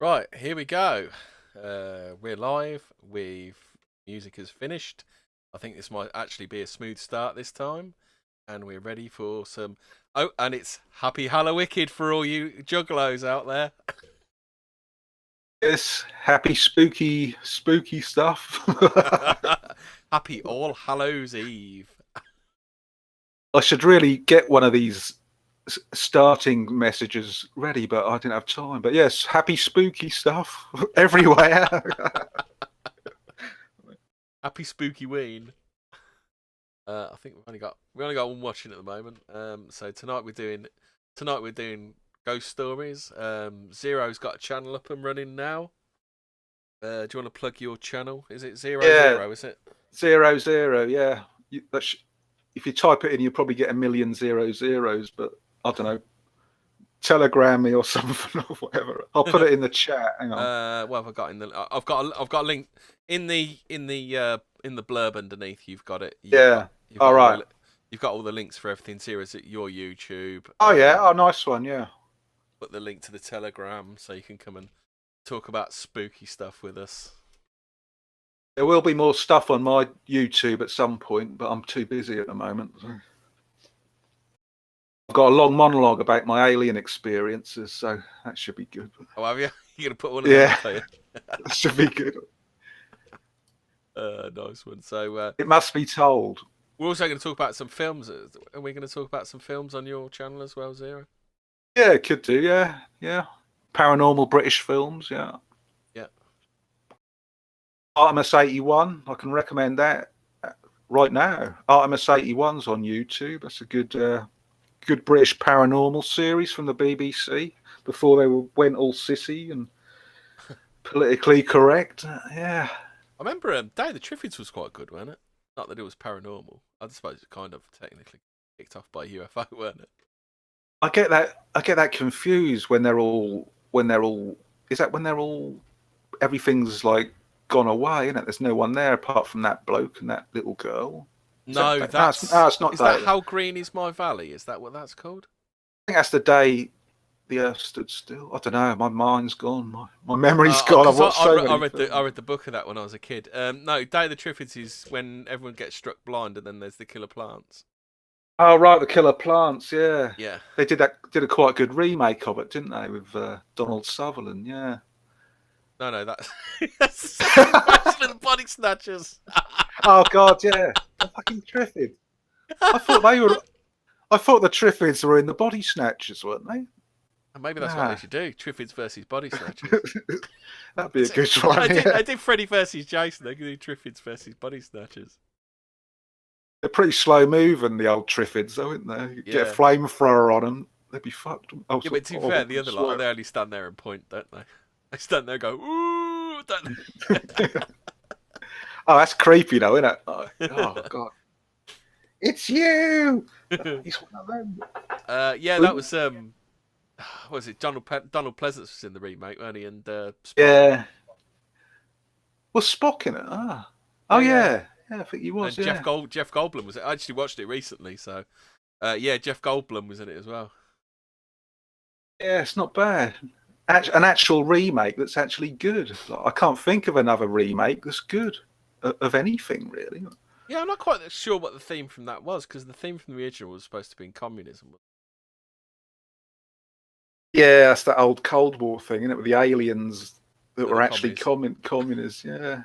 Right, here we go. We're live. Music has finished. I think this might actually be a smooth start this time, and we're ready for some. Oh, and it's Happy Hallowicked for all you juggalos out there. Yes, happy spooky stuff. Happy All Hallows Eve. I should really get one of these starting messages ready, but I didn't have time. But yes, happy spooky stuff everywhere. Happy Spooky Ween. I think we've only got one watching at the moment. So tonight we're doing ghost stories. Zero's got a channel up and running now. Do you want to plug your channel? Is it zero Yeah, zero? Is it? 00. Yeah, if you type it in, you'll probably get a million zero zeros. But I don't know, telegram me or something or whatever. I'll put it in the chat. Hang on. What have I got in the? I've got a link in the blurb underneath. You've got it. You've got Yeah. you've All got all right. the you've got all the links for everything. Zero's at your YouTube. Oh yeah. Oh, nice one. Yeah. Put the link to the Telegram so you can come and talk about spooky stuff with us. There will be more stuff on my YouTube at some point, but I'm too busy at the moment. I've got a long monologue about my alien experiences, so that should be good. Oh, have you? You're gonna put one of them Yeah, up, are you? that should be good. Nice one. So It must be told. we're also going to talk about some films. Are we going to talk about some films on your channel as well, Zero? Yeah, it could do. Yeah, yeah. Paranormal British films. Yeah. Yeah. Artemis 81. I can recommend that right now. Artemis 81's on YouTube. That's a good British paranormal series from the BBC before they went all sissy and politically correct. Yeah. I remember Day of the Triffids was quite good, wasn't it? Not that it was paranormal. I suppose it's kind of technically kicked off by UFO, weren't it? I get that confused when they're all is that when they're all everything's like gone away, isn't it? There's no one there apart from that bloke and that little girl. Is that No, no, that's it's not is that that. I How Green Is My Valley? Is that what that's called? think that's the day the earth stood still. I don't know. My mind's gone. My memory's gone. I've Because watched so I many read I films. read the book of that when I was a kid. No, Day of the Triffids is when everyone gets struck blind and then there's the killer plants. Oh right, the Killer Plants. Yeah, Yeah. they did a quite good remake of it, didn't they, with Donald Sutherland? Yeah. No, that's that's the second version of the Body Snatchers. Oh God, yeah. The fucking Triffids. I thought they were. I thought the Triffids were in the Body Snatchers, weren't they? And maybe that's what they Nah, should do: Triffids versus Body Snatchers. that'd be a good one. I Yeah, did Freddy versus Jason. They could do Triffids versus Body Snatchers. they're pretty slow moving, the old Triffids, though, aren't they? You get a Yeah. flamethrower on them, they'd be fucked. Oh, Yeah, so but to be fair, horrible. the other lot, Swear. they only stand there and point, don't they? They stand there and go, ooh, don't Oh, that's creepy, though, isn't it? Oh God, it's you. they? He's one of them. Yeah, that was what was it? Donald Pleasance was in the remake, weren't he? And Spock. Yeah. Was Spock in it? Ah. Oh Yeah, yeah. yeah. Yeah, I think he was. And Jeff Yeah. Gold Jeff Goldblum was it? I actually watched it recently, so yeah, Jeff Goldblum was in it as well. Yeah, it's not bad. An actual remake that's actually good. Like, I can't think of another remake that's good of anything really. Yeah, I'm not quite sure what the theme from that was because the theme from the original was supposed to be in communism. Yeah, that's that old Cold War thing, isn't it? With the aliens that That were the actually commies. communists. Yeah.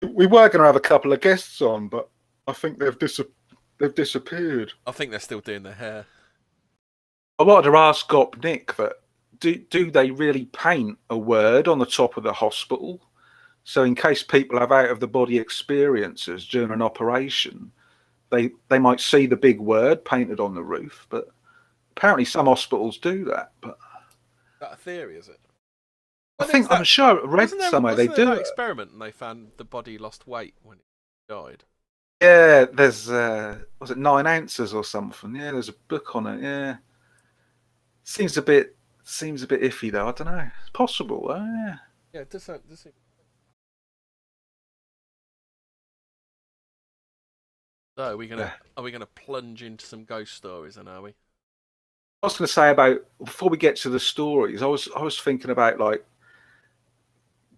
We were going to have a couple of guests on, but I think they've disappeared. I think they're still doing their hair. I wanted to ask Gop Nick that do they really paint a word on the top of the hospital? So in case people have out of the body experiences during an operation, they might see the big word painted on the roof. But apparently some hospitals do that. But Is that a theory, is it? I Well, there was think I'm that. sure I read Wasn't there? somewhere they Wasn't there do that it. experiment and they found the body lost weight when it died? Yeah, there's was it 9 ounces or something? Yeah, there's a book on it. Yeah, seems a bit iffy though. I don't know. It's possible though. Yeah. Yeah, it does. Does it? So Yeah. are we gonna plunge into some ghost stories? Then are we? I was going to say about before we get to the stories. I was thinking about like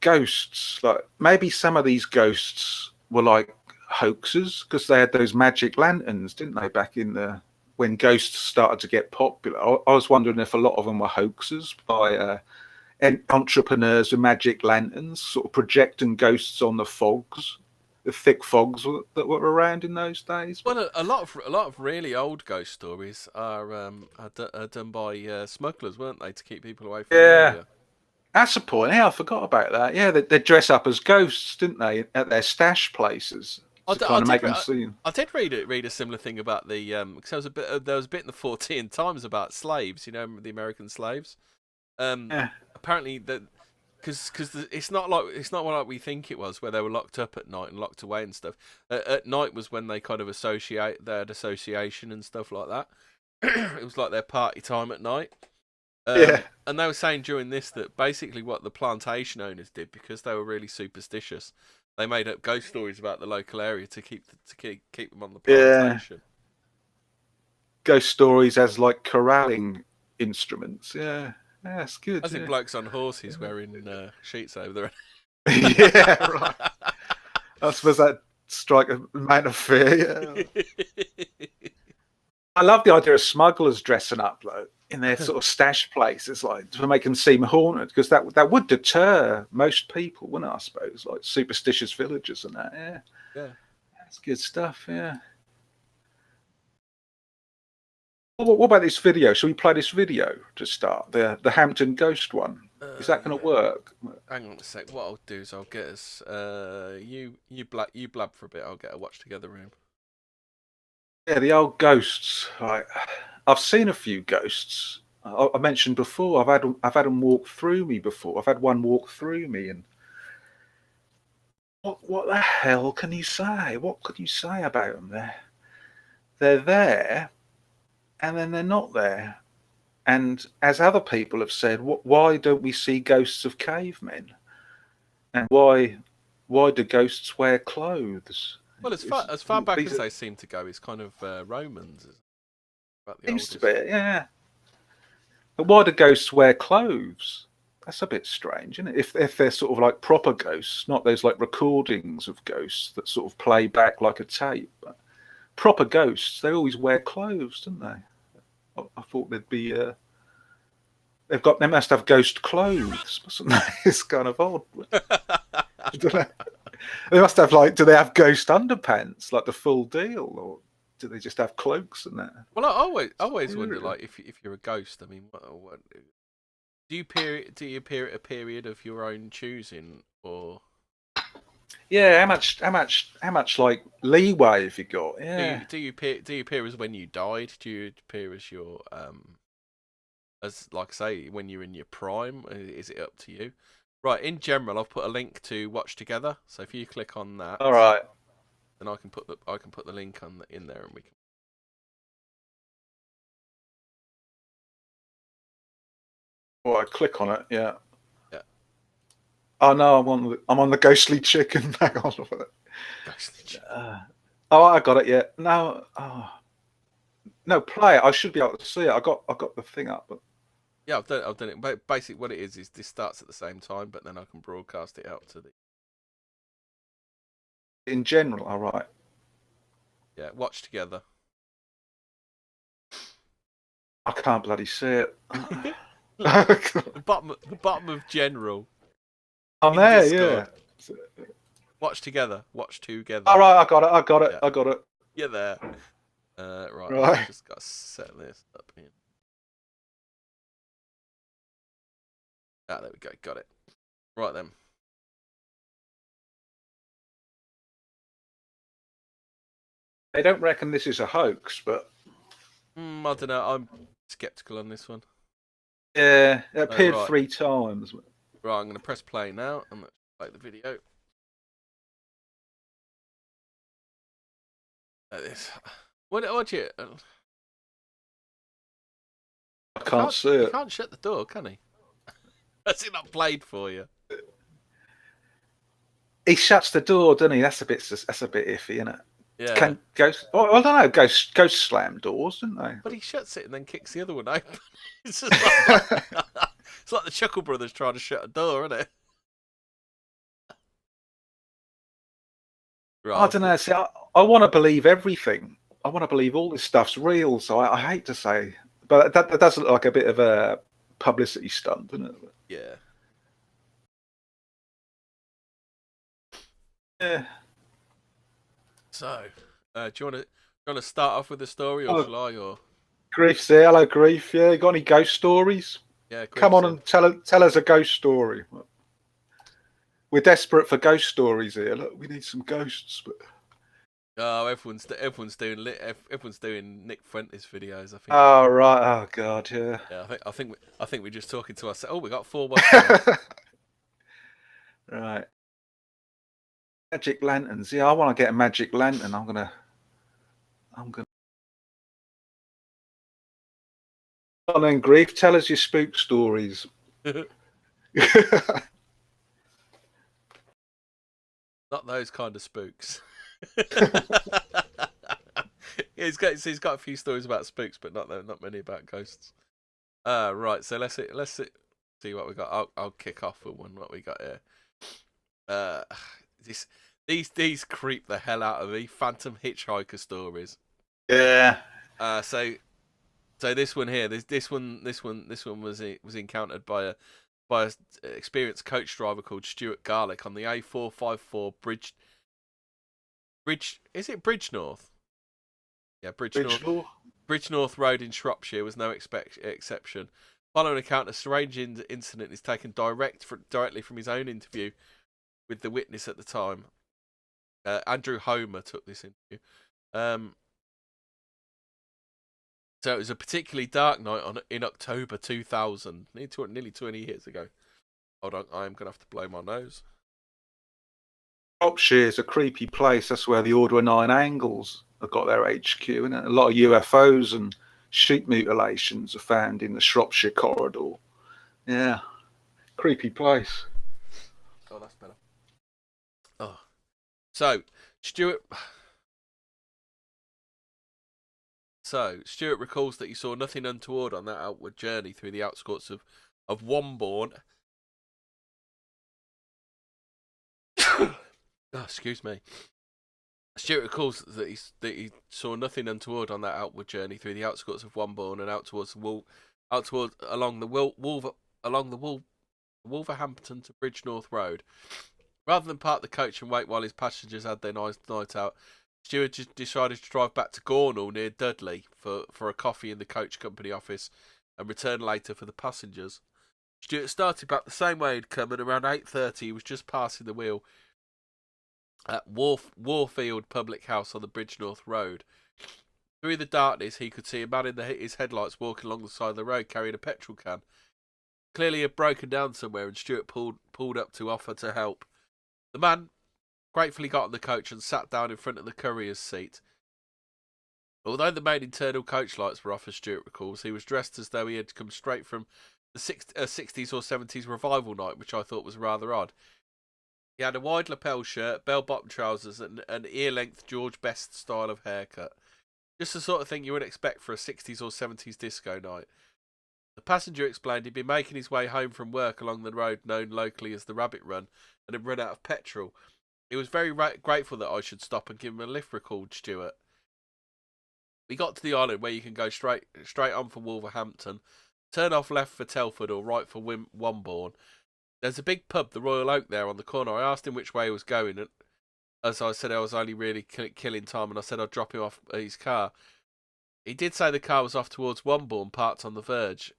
ghosts. Like maybe some of these ghosts were like hoaxes because they had those magic lanterns, didn't they? Back in the when ghosts started to get popular, I was wondering if a lot of them were hoaxes by entrepreneurs with magic lanterns, sort of projecting ghosts on the fogs, the thick fogs that were around in those days. Well, a lot of really old ghost stories are done by smugglers, weren't they, to keep people away from the Yeah, area? that's the point. Yeah, I forgot about that. Yeah, they dress up as ghosts, didn't they, at their stash places I, to d- I kind of make did them seem. I did read a similar thing about the because there was a bit in the Fortean Times about slaves, you know, the American slaves. Yeah, Apparently that because it's not like we think it was, where they were locked up at night and locked away and stuff. At night was when they kind of they had association and stuff like that. It was like their party time at night. yeah, And they were saying during this that basically what the plantation owners did, because they were really superstitious, they made up ghost stories about the local area to keep them on the yeah. plantation. Ghost stories as like corralling instruments. Yeah, yeah, that's good. As in Yeah, blokes on horses wearing sheets over their. yeah, right. I suppose that strike a amount of fear. Yeah. I love the idea of smugglers dressing up like in their sort of stash places, like to make them seem haunted, because that would deter most people, wouldn't it? I suppose, like superstitious villagers and that. Yeah, Yeah. that's good stuff. Yeah. What about this video? Shall we play this video to start? The Hampton Ghost one. Is that going to Yeah. work? Hang on a sec. What I'll do is I'll get us. You blab for a bit. I'll get a watch together room. Yeah, the old ghosts. Right. I've seen a few ghosts. I mentioned before. I've had them walk through me before. I've had one walk through me, and what the hell can you say? What could you say about them? They're there, and then they're not there. And as other people have said, why don't we see ghosts of cavemen? And why do ghosts wear clothes? Well, as far back These as they seem to go, it's kind of Romans, about the seems to oldest. be, yeah. But why do ghosts wear clothes? That's a bit strange, isn't it? If they're sort of like proper ghosts, not those like recordings of ghosts that sort of play back like a tape. But proper ghosts, they always wear clothes, don't they? I thought they'd be. They must have ghost clothes, mustn't they? It's kind of odd. I don't know. They must have like. Do they have ghost underpants, like the full deal, or do they just have cloaks and that? Well, I always wonder, like, if you're a ghost. I mean, what do you appear at a period of your own choosing, or Yeah, how much like leeway have you got? Yeah. do you appear as when you died? Do you appear as your as like say when you're in your prime? Is it up to you? Right. In general, I've put a link to watch together. So if you click on that, All right. then I can put the link in there, and we can. Well, I click on it. Yeah. Yeah. Oh no, I'm on the ghostly chicken. Hang on. Ghostly. Oh, I got it. Yeah. No. Oh. No, play it. I should be able to see it. I got the thing up. But Yeah, I've done it. But basically, what it is this starts at the same time, but then I can broadcast it out to the in general, all right. watch together. I can't bloody see it. The bottom of general I'm in there. Discord. Yeah. Watch together. Watch together. All right. I got it. I got it. Yeah. I got it. You're there. Right. Right. I've just got to set this up here. Ah, there we go. Got it. Right then. They don't reckon this is a hoax, but I don't know. I'm skeptical on this one. yeah, it appeared right. 3 times. Right, I'm going to press play now and let's play the video. Like this. What you? I can't see He it. can't shut the door, can he? Has it not played for you? He shuts the door, doesn't he? That's a bit iffy, isn't it? Yeah. Can ghost? Oh, I don't know. Ghost slam doors, didn't they? But he shuts it and then kicks the other one open. It's just like, it's like the Chuckle Brothers trying to shut a door, isn't it? I Right. don't know. See, I want to believe everything. I want to believe all this stuff's real. So I hate to say, but that does look like a bit of a publicity stunt, doesn't it? Yeah. Yeah. So, do you want to start off with the story, or Oh, shall I? Or Grief's here. Hello, Grief. Yeah, got any ghost stories? yeah, Come Grief's on in. and tell us a ghost story. We're desperate for ghost stories here. Look, we need some ghosts. But... Oh, everyone's doing Nick Fuentes videos. I think. Oh right. Oh god. Yeah. Yeah, I think we're just talking to ourselves. Oh, we got 4 watchers now. Right. Magic lanterns. Yeah, I want to get a magic lantern. I'm gonna. Come on then, Grief. Tell us your spook stories. Not those kind of spooks. He's got a few stories about spooks, but not many about ghosts. Right. So let's see what we got. I'll kick off with one. What we got here. Uh, this these creep the hell out of me. Phantom hitchhiker stories. Yeah. So this one here, this one was encountered by a experienced coach driver called Stuart Garlick on the A454 Bridge. Is it Bridge North? Yeah, Bridge North Road in Shropshire was no exception. Following account, a strange incident is taken directly from his own interview with the witness at the time. Andrew Homer took this interview. So it was a particularly dark night in October 2000, nearly 20 years ago. Hold on, I am going to have to blow my nose. Shropshire's a creepy place. That's where the Order of Nine Angles have got their HQ, and a lot of UFOs and sheep mutilations are found in the Shropshire corridor. Yeah, creepy place. Oh, that's better. Oh, so Stuart. So Stuart recalls that he saw nothing untoward on that outward journey through the outskirts of Wombourne. Oh, excuse me. Stuart recalls that he saw nothing untoward on that outward journey through the outskirts of Wombourne and out towards along the Wolverhampton to Bridge North Road. Rather than park the coach and wait while his passengers had their night out, Stuart just decided to drive back to Gornal near Dudley for a coffee in the coach company office and return later for the passengers. Stuart started back the same way he'd come, and around 8:30 he was just passing the wheel at Warfield Public House on the Bridge North Road. Through the darkness, he could see a man in his headlights walking along the side of the road carrying a petrol can. Clearly, he had broken down somewhere, and Stuart pulled up to offer to help. The man gratefully got on the coach and sat down in front of the courier's seat. Although the main internal coach lights were off, as Stuart recalls, he was dressed as though he had come straight from the 60s or 70s revival night, which I thought was rather odd. He had a wide lapel shirt, bell-bottom trousers, and an ear-length George Best style of haircut. Just the sort of thing you would expect for a 60s or 70s disco night. The passenger explained he'd been making his way home from work along the road known locally as the Rabbit Run and had run out of petrol. He was very grateful that I should stop and give him a lift, recalled Stuart. We got to the island where you can go straight on for Wolverhampton, turn off left for Telford or right for Wombourne. There's a big pub, the Royal Oak, there on the corner. I asked him which way he was going, and as I said, I was only really killing time, and I said I'd drop him off his car. He did say the car was off towards Wombourne, parked on the verge.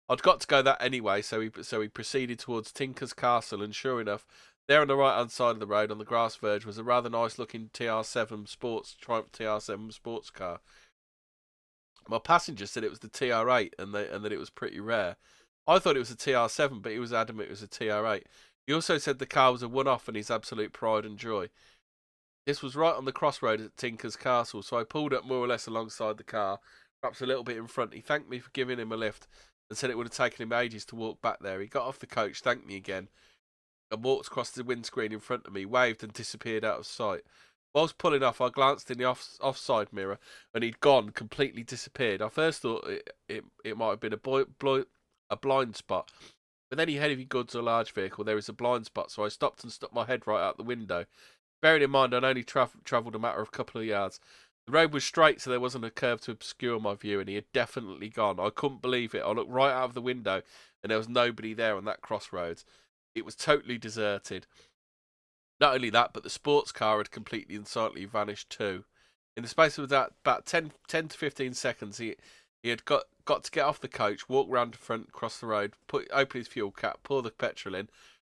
I'd got to go that anyway, so he proceeded towards Tinker's Castle, and sure enough, there on the right-hand side of the road, on the grass verge, was a rather nice-looking Triumph TR7 sports car. My passenger said it was the TR8, and that it was pretty rare. I thought it was a TR7, but he was adamant it was a TR8. He also said the car was a one-off and his absolute pride and joy. This was right on the crossroad at Tinker's Castle, so I pulled up more or less alongside the car, perhaps a little bit in front. He thanked me for giving him a lift and said it would have taken him ages to walk back there. He got off the coach, thanked me again, and walked across the windscreen in front of me, waved and disappeared out of sight. Whilst pulling off, I glanced in the offside mirror, and he'd gone, completely disappeared. I first thought it might have been a blind spot, but any heavy goods or large vehicle, there is a blind spot, so I stopped and stuck my head right out the window. Bearing in mind I'd only travelled a matter of a couple of yards. The road was straight, so there wasn't a curve to obscure my view, and he had definitely gone. I couldn't believe it. I looked right out of the window, and there was nobody there on that crossroads. It was totally deserted. Not only that, but the sports car had completely and silently vanished too. In the space of about 10 to 15 seconds, he had got to get off the coach, walk round the front, cross the road, open his fuel cap, pour the petrol in,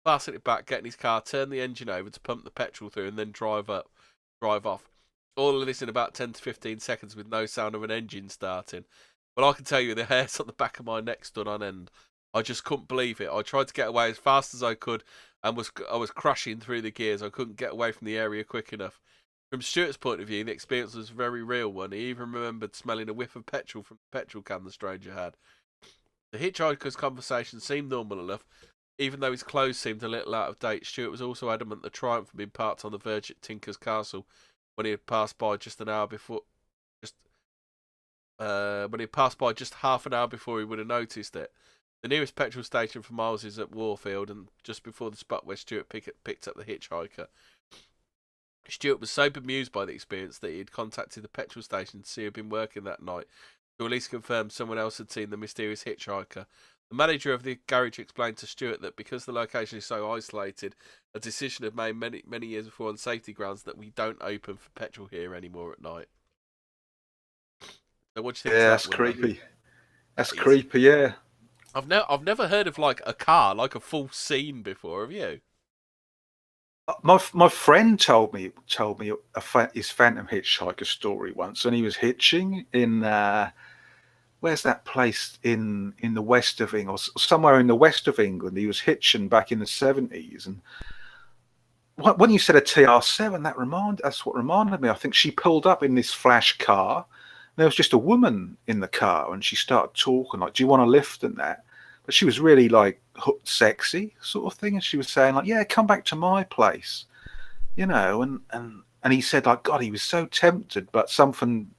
fasten it back, get in his car, turn the engine over to pump the petrol through, and then drive off. All of this in about 10 to 15 seconds with no sound of an engine starting. But I can tell you, the hairs on the back of my neck stood on end. I just couldn't believe it. I tried to get away as fast as I could, and I was crashing through the gears. I couldn't get away from the area quick enough. From Stuart's point of view, the experience was a very real one. He even remembered smelling a whiff of petrol from the petrol can the stranger had. The hitchhiker's conversation seemed normal enough. Even though his clothes seemed a little out of date, Stuart was also adamant the Triumph had been parked on the verge at Tinker's Castle when he had passed by just an hour before. When he passed by just half an hour before he would have noticed it. The nearest petrol station for miles is at Warfield, and just before the spot where Stuart picked up the hitchhiker. Stuart was so bemused by the experience that he had contacted the petrol station to see who had been working that night, to at least confirm someone else had seen the mysterious hitchhiker. The manager of the garage explained to Stuart that because the location is so isolated, a decision had made many years before on safety grounds that we don't open for petrol here anymore at night. So what do you think? Yeah, that's creepy. That's creepy. Yeah. I've never heard of like a car, like a full scene before. Have you? My friend told me his Phantom Hitchhiker story once, and he was hitching in where's that place in the west of England, or somewhere in the west of England. He was hitching back in the 70s, and when you said a TR7, that's what reminded me. I think she pulled up in this flash car. There was just a woman in the car, and she started talking like, "Do you want a lift?" and that. But she was really like sexy sort of thing, and she was saying like, "Yeah, come back to my place," you know. And he said like, God, he was so tempted, but something,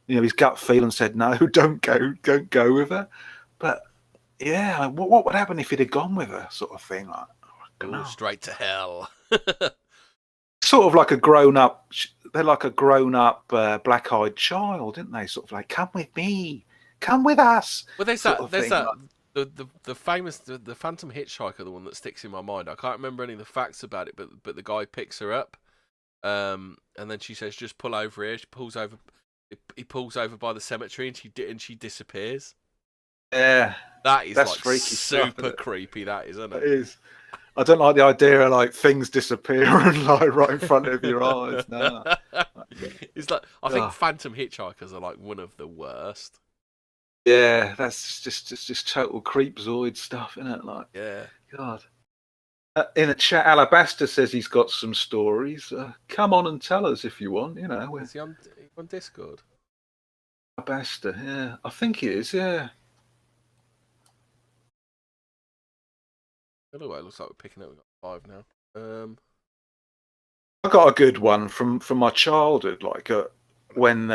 his gut feeling said no, don't go with her. But yeah, what would happen if he'd have gone with her, sort of thing? Like, straight to hell. Sort of like a grown-up. They're like a grown-up black-eyed child, didn't they? Sort of like, come with me, come with us. Well, there's that. The famous the Phantom Hitchhiker, the one that sticks in my mind. I can't remember any of the facts about it, but the guy picks her up, and then she says, "Just pull over here." She pulls over. He pulls over by the cemetery, and she disappears. Yeah, that's like freaky super stuff, creepy. That is, isn't it? It is. I don't like the idea of like things disappearing like right in front of your eyes. No. It's like I think Phantom Hitchhikers are like one of the worst. Yeah, that's just total creepzoid stuff, isn't it? Like, yeah, God. In the chat, Alabaster says he's got some stories. Come on and tell us if you want. Is he on Discord? Alabaster, yeah, I think he is. Yeah. Anyway, it looks like we're picking up. We've got 5 now. I got a good one from my childhood. Like when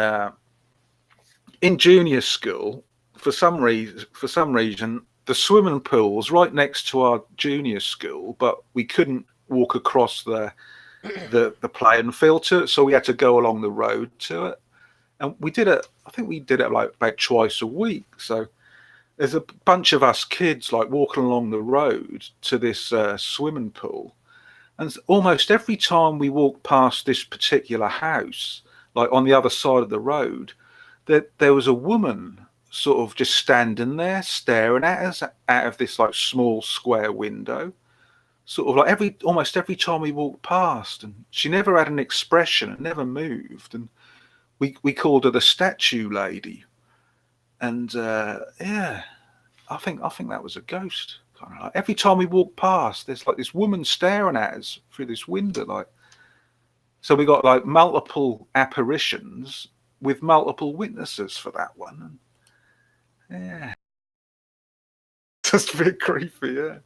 in junior school, for some reason, the swimming pool was right next to our junior school, but we couldn't walk across the playing field to it, so we had to go along the road to it. And we did it. I think we did it like about twice a week. So there's a bunch of us kids like walking along the road to this swimming pool, and almost every time we walked past this particular house, like on the other side of the road, there was a woman sort of just standing there staring at us out of this like small square window, sort of like almost every time we walked past, and she never had an expression and never moved, and we called her the statue lady. And yeah, I think that was a ghost. Kind of like every time we walk past, there's like this woman staring at us through this window. Like, so we got like multiple apparitions with multiple witnesses for that one. And, yeah, just a bit creepy. Yeah.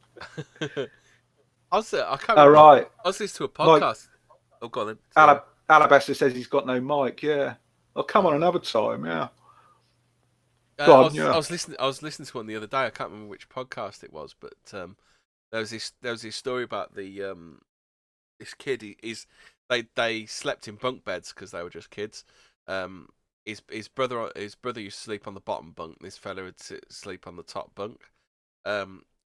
I can't. All right. I was listening to a podcast. Oh, go on then. Alabaster says he's got no mic. Yeah. I'll come on another time. Yeah. I Go on, was yeah. I was listening. I was listening to one the other day. I can't remember which podcast it was, but there was this story about the this kid. They slept in bunk beds because they were just kids. Um, his brother used to sleep on the bottom bunk. This fella would sleep on the top bunk.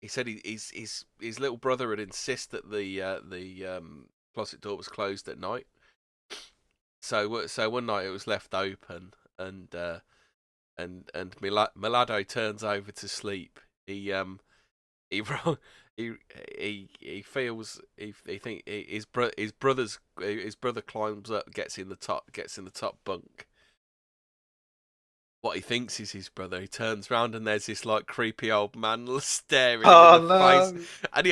He said his little brother would insist that the closet door was closed at night. So one night it was left open, and Milado turns over to sleep. He he feels his brother climbs up, gets in the top bunk. What he thinks is his brother. He turns round and there's this like creepy old man staring him in the face, and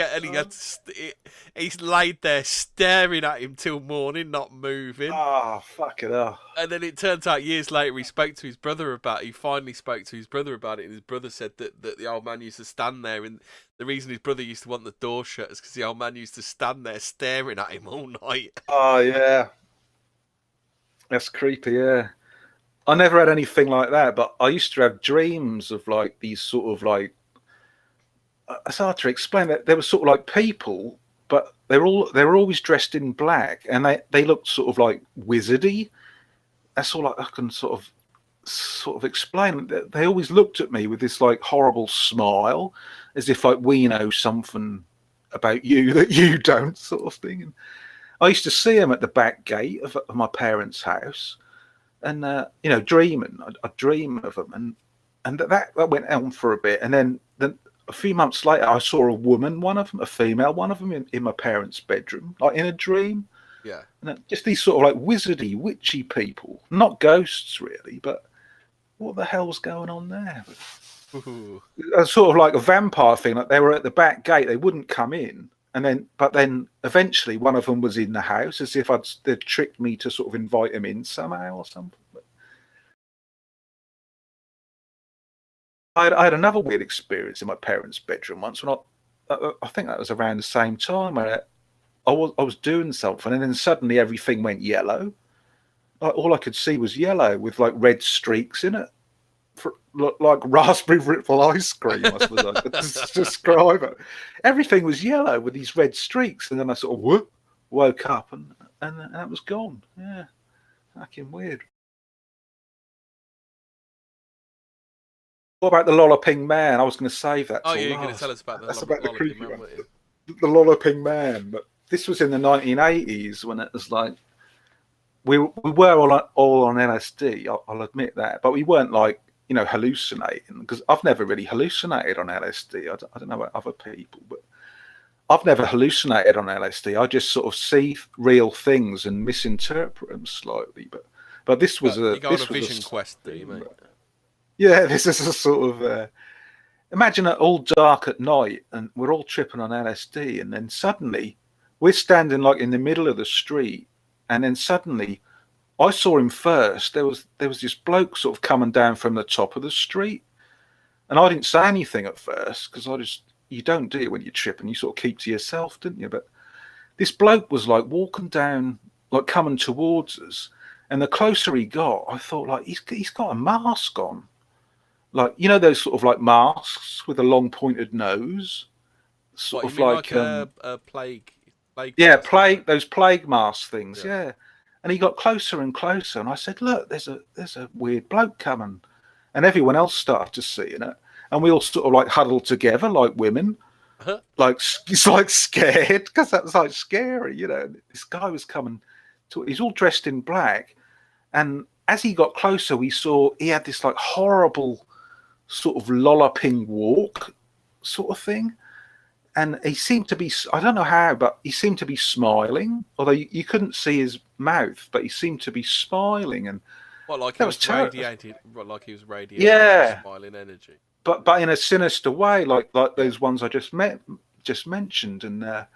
he's laid there staring at him till morning, not moving. Oh, fuck it up. And then it turns out years later he spoke to his brother about it. He finally spoke to his brother about it, and his brother said that the old man used to stand there, and the reason his brother used to want the door shut is because the old man used to stand there staring at him all night. Oh, yeah. That's creepy, yeah. I never had anything like that, but I used to have dreams of like these sort of like, it's hard to explain, that they were sort of like people, but they were always dressed in black, and they looked sort of like wizardy. That's all I can sort of explain. They always looked at me with this like horrible smile, as if like we know something about you that you don't, sort of thing. And I used to see them at the back gate of my parents' house, and dreaming. I'd dream of them, and that went on for a bit, and then a few months later, I saw a woman, a female one of them, in my parents' bedroom, like in a dream. Yeah. And just these sort of like wizardy, witchy people, not ghosts really, but what the hell's going on there? It's sort of like a vampire thing. Like they were at the back gate, they wouldn't come in, but then eventually one of them was in the house, as if they'd tricked me to sort of invite him in somehow or something. I had another weird experience in my parents' bedroom once when I think that was around the same time. I was doing something, and then suddenly everything went yellow. Like, all I could see was yellow with like red streaks in it, like raspberry ripple ice cream, I suppose I could describe it. Everything was yellow with these red streaks, and then I sort of woke up, and that was gone. Yeah, fucking weird. What about the Lolloping Man? I was going to save that. Oh, yeah, you're going to tell us about the creepy man. The Lolloping Man. But this was in the 1980s when it was like we were all on LSD. I'll admit that, but we weren't like hallucinating, because I've never really hallucinated on LSD. I don't know about other people, but I've never hallucinated on LSD. I just sort of see real things and misinterpret them slightly. But this was you got on a vision quest, do you, mate? Yeah, this is a sort of imagine it all dark at night, and we're all tripping on LSD, and then suddenly we're standing like in the middle of the street, and then suddenly I saw him first. There was this bloke sort of coming down from the top of the street, and I didn't say anything at first, because you don't do it when you trip, and you sort of keep to yourself, didn't you? But this bloke was like walking down, like coming towards us, and the closer he got, I thought like he's got a mask on. Like, those sort of like masks with a long pointed nose, sort of like a plague. Yeah, those plague mask things. Yeah. And he got closer and closer, and I said, "Look, there's a weird bloke coming," and everyone else started to see it, and we all sort of like huddled together like women, like it's like scared, because that was like scary, This guy was coming. He's all dressed in black, and as he got closer, we saw he had this like horrible sort of lolloping walk sort of thing, and he seemed to be, I don't know how, but he seemed to be smiling, although you couldn't see his mouth, but he seemed to be smiling. And like he was radiating, yeah, smiling energy, but in a sinister way, like those ones I just mentioned. And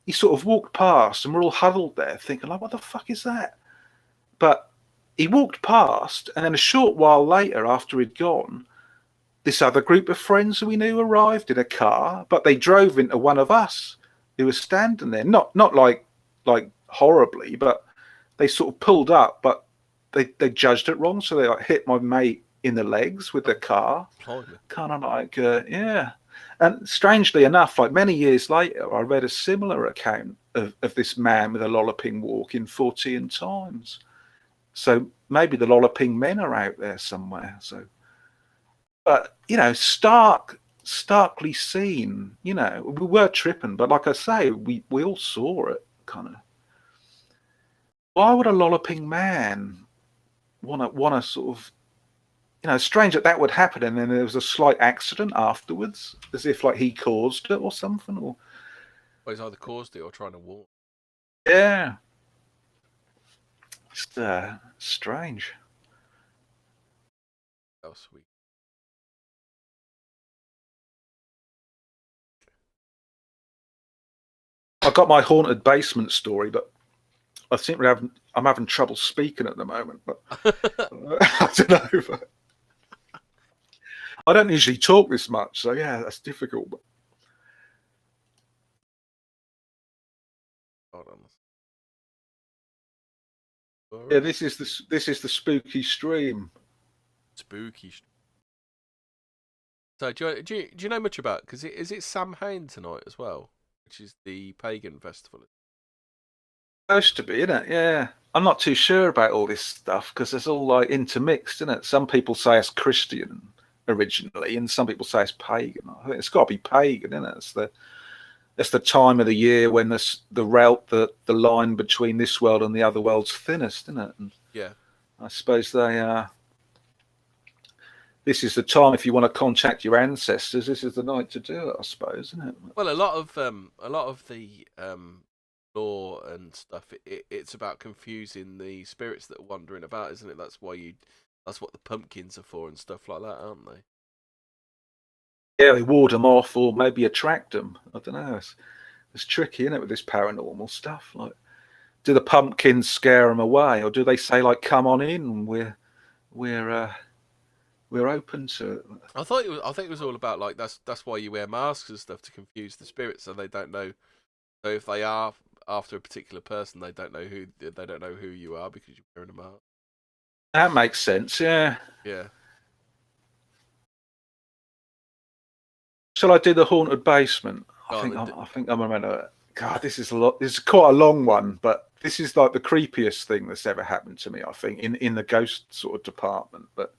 he sort of walked past, and we're all huddled there thinking like, what the fuck is that? But he walked past, and then a short while later, after he'd gone, this other group of friends who we knew arrived in a car, but they drove into one of us who was standing there. Not like horribly, but they sort of pulled up, but they judged it wrong, so they like hit my mate in the legs with their car. Blimey. Kind of like, yeah. And strangely enough, like many years later, I read a similar account of this man with a lolloping walk in Fortean Times. So maybe the lolloping men are out there somewhere. So, but you know, starkly seen. You know, we were tripping, but like I say, we all saw it. Kind of. Why would a lolloping man want to sort of, you know, strange that would happen, and then there was a slight accident afterwards, as if like he caused it or something, or Well, he's either caused it or trying to walk. yeah, it's strange. Oh, sweet. I got my haunted basement story, but I think I'm having trouble speaking at the moment. But I don't know. But I don't usually talk this much, so yeah, that's difficult. But Hold on. yeah, this is the spooky stream. Spooky. So do you know much about? Because is it Samhain tonight as well, which is the pagan festival? Supposed to be, isn't it? Yeah, I'm not too sure about all this stuff because it's all like intermixed, isn't it? Some people say it's Christian originally, and some people say it's pagan. I think it's got to be pagan, isn't it? It's the time of the year when the line between this world and the other world's thinnest, isn't it? And yeah. I suppose this is the time if you want to contact your ancestors. This is the night to do it, I suppose, isn't it? Well, a lot of the law and stuff. It's about confusing the spirits that are wandering about, isn't it? That's what the pumpkins are for and stuff like that, aren't they? Yeah, they ward them off or maybe attract them. I don't know. It's tricky, isn't it, with this paranormal stuff? Like, do the pumpkins scare them away, or do they say like, "Come on in, we're open to it"? I think it was all about like that's why you wear masks and stuff to confuse the spirits, so they don't know. So if they are after a particular person, they don't know who you are because you're wearing a mask. That makes sense. Yeah. Yeah. Shall I do the haunted basement? I think I'm gonna. God, this is a lot. This is quite a long one, but this is like the creepiest thing that's ever happened to me. I think in the ghost sort of department. But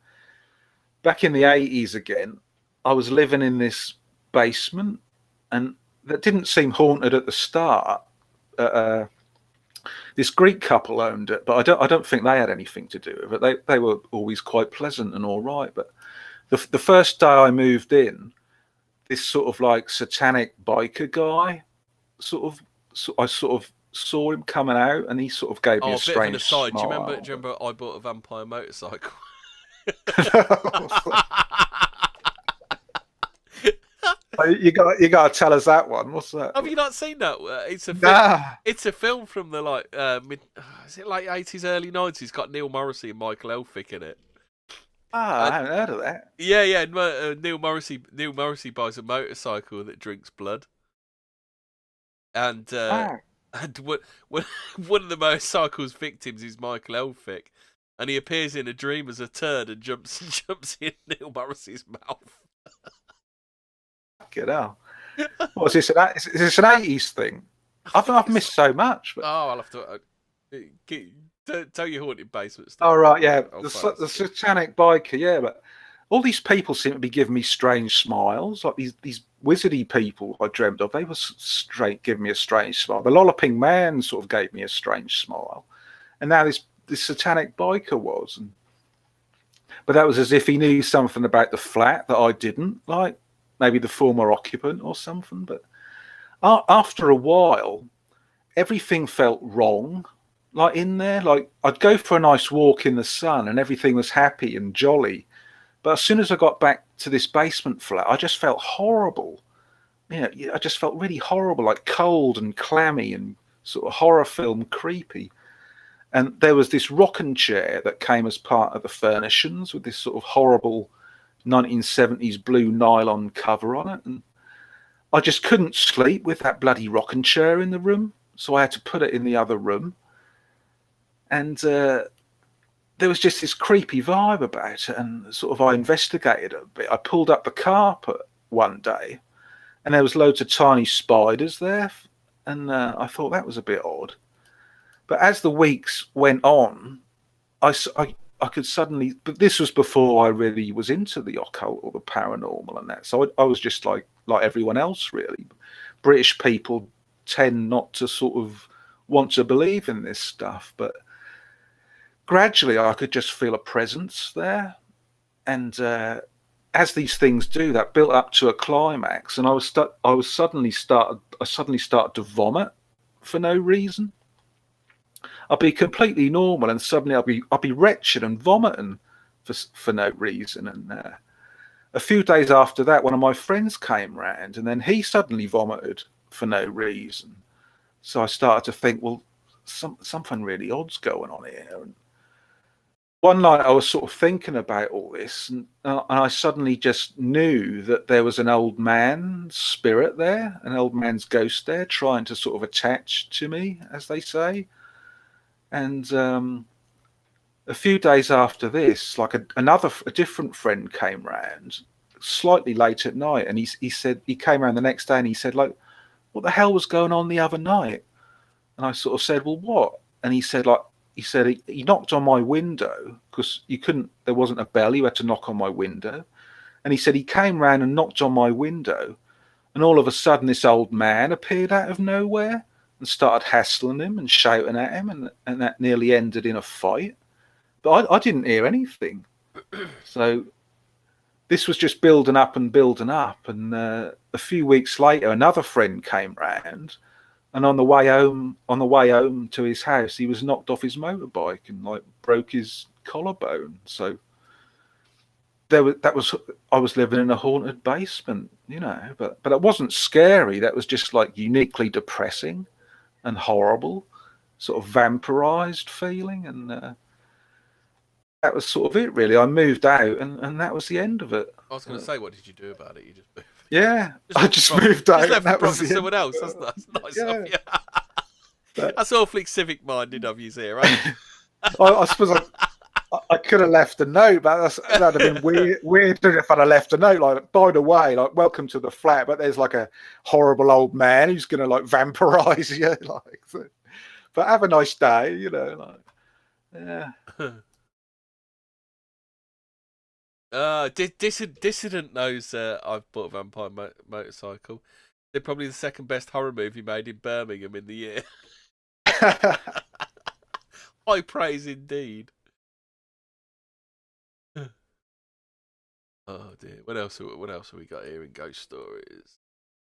back in the 80s, again, I was living in this basement, and that didn't seem haunted at the start. This Greek couple owned it, but I don't think they had anything to do with it. They were always quite pleasant and all right. But the first day I moved in, this sort of like satanic biker guy, I sort of saw him coming out, and he sort of gave me a strange smile. Do you remember I bought a vampire motorcycle? You got to tell us that one. What's that? Have you not seen that? It's a film from the like is it late 80s, early 90s? Got Neil Morrissey and Michael Elphick in it. I haven't heard of that. Yeah. Neil Morrissey buys a motorcycle that drinks blood, and one of the motorcycle's victims is Michael Elphick, and he appears in a dream as a turd and jumps in Neil Morrissey's mouth. Get out. What is this? Is this an 80s thing? I think I've missed so much. But... Oh, I'll have to tell you haunted basement stuff. Oh, right, yeah. The satanic biker, yeah. But all these people seem to be giving me strange smiles. Like these wizardy people I dreamt of, they were straight giving me a strange smile. The lolloping man sort of gave me a strange smile. And now this satanic biker was. But that was as if he knew something about the flat that I didn't, like maybe the former occupant or something. But after a while, everything felt wrong. Like in there, like I'd go for a nice walk in the sun and everything was happy and jolly. But as soon as I got back to this basement flat, I just felt horrible. You know, I just felt really horrible, like cold and clammy and sort of horror film creepy. And there was this rocking chair that came as part of the furnishings with this sort of horrible 1970s blue nylon cover on it. And I just couldn't sleep with that bloody rocking chair in the room. So I had to put it in the other room. and there was just this creepy vibe about it, and sort of I investigated it a bit. I pulled up the carpet one day, and there was loads of tiny spiders there, and I thought that was a bit odd. But as the weeks went on, I could suddenly, but this was before I really was into the occult or the paranormal and that. So I was just like everyone else, really. British people tend not to sort of want to believe in this stuff, but gradually I could just feel a presence there. And as these things do, that built up to a climax, and I suddenly started to vomit for no reason. I'd be completely normal, and suddenly I'd be wretched and vomiting for no reason. And a few days after that, one of my friends came round, and then he suddenly vomited for no reason. So I started to think, well, something really odd's going on here. And one night I was sort of thinking about all this, and I suddenly just knew that there was an old man's spirit there, an old man's ghost there, trying to sort of attach to me, as they say. And a few days after this, like a different friend came round slightly late at night, and he said, he came around the next day and he said, like, what the hell was going on the other night? And I sort of said, well, what? And he said, he knocked on my window, because there wasn't a bell, you had to knock on my window. And he said he came round and knocked on my window, and all of a sudden this old man appeared out of nowhere and started hassling him and shouting at him, and that nearly ended in a fight. But I didn't hear anything. So this was just building up and building up. And a few weeks later, another friend came round, and on the way home to his house, he was knocked off his motorbike and like broke his collarbone. So I was living in a haunted basement, you know. But it wasn't scary. That was just like uniquely depressing and horrible, sort of vampirized feeling. And that was sort of it, really. I moved out, and that was the end of it. I was going to say, what did you do about it? You just moved. Yeah, I just moved out. Just left it to someone else. That's nice of you. That's awfully civic-minded of you, Zero. I suppose I could have left a note, but that'd have been weird if I'd have left a note like, by the way, like, welcome to the flat, but there's like a horrible old man who's going to like vampirize you, like. So. But have a nice day, you know. Like, yeah. Dissident knows I've bought a vampire motorcycle. They're probably the second best horror movie made in Birmingham in the year. High praise indeed. Oh dear. What else have we got here in ghost stories?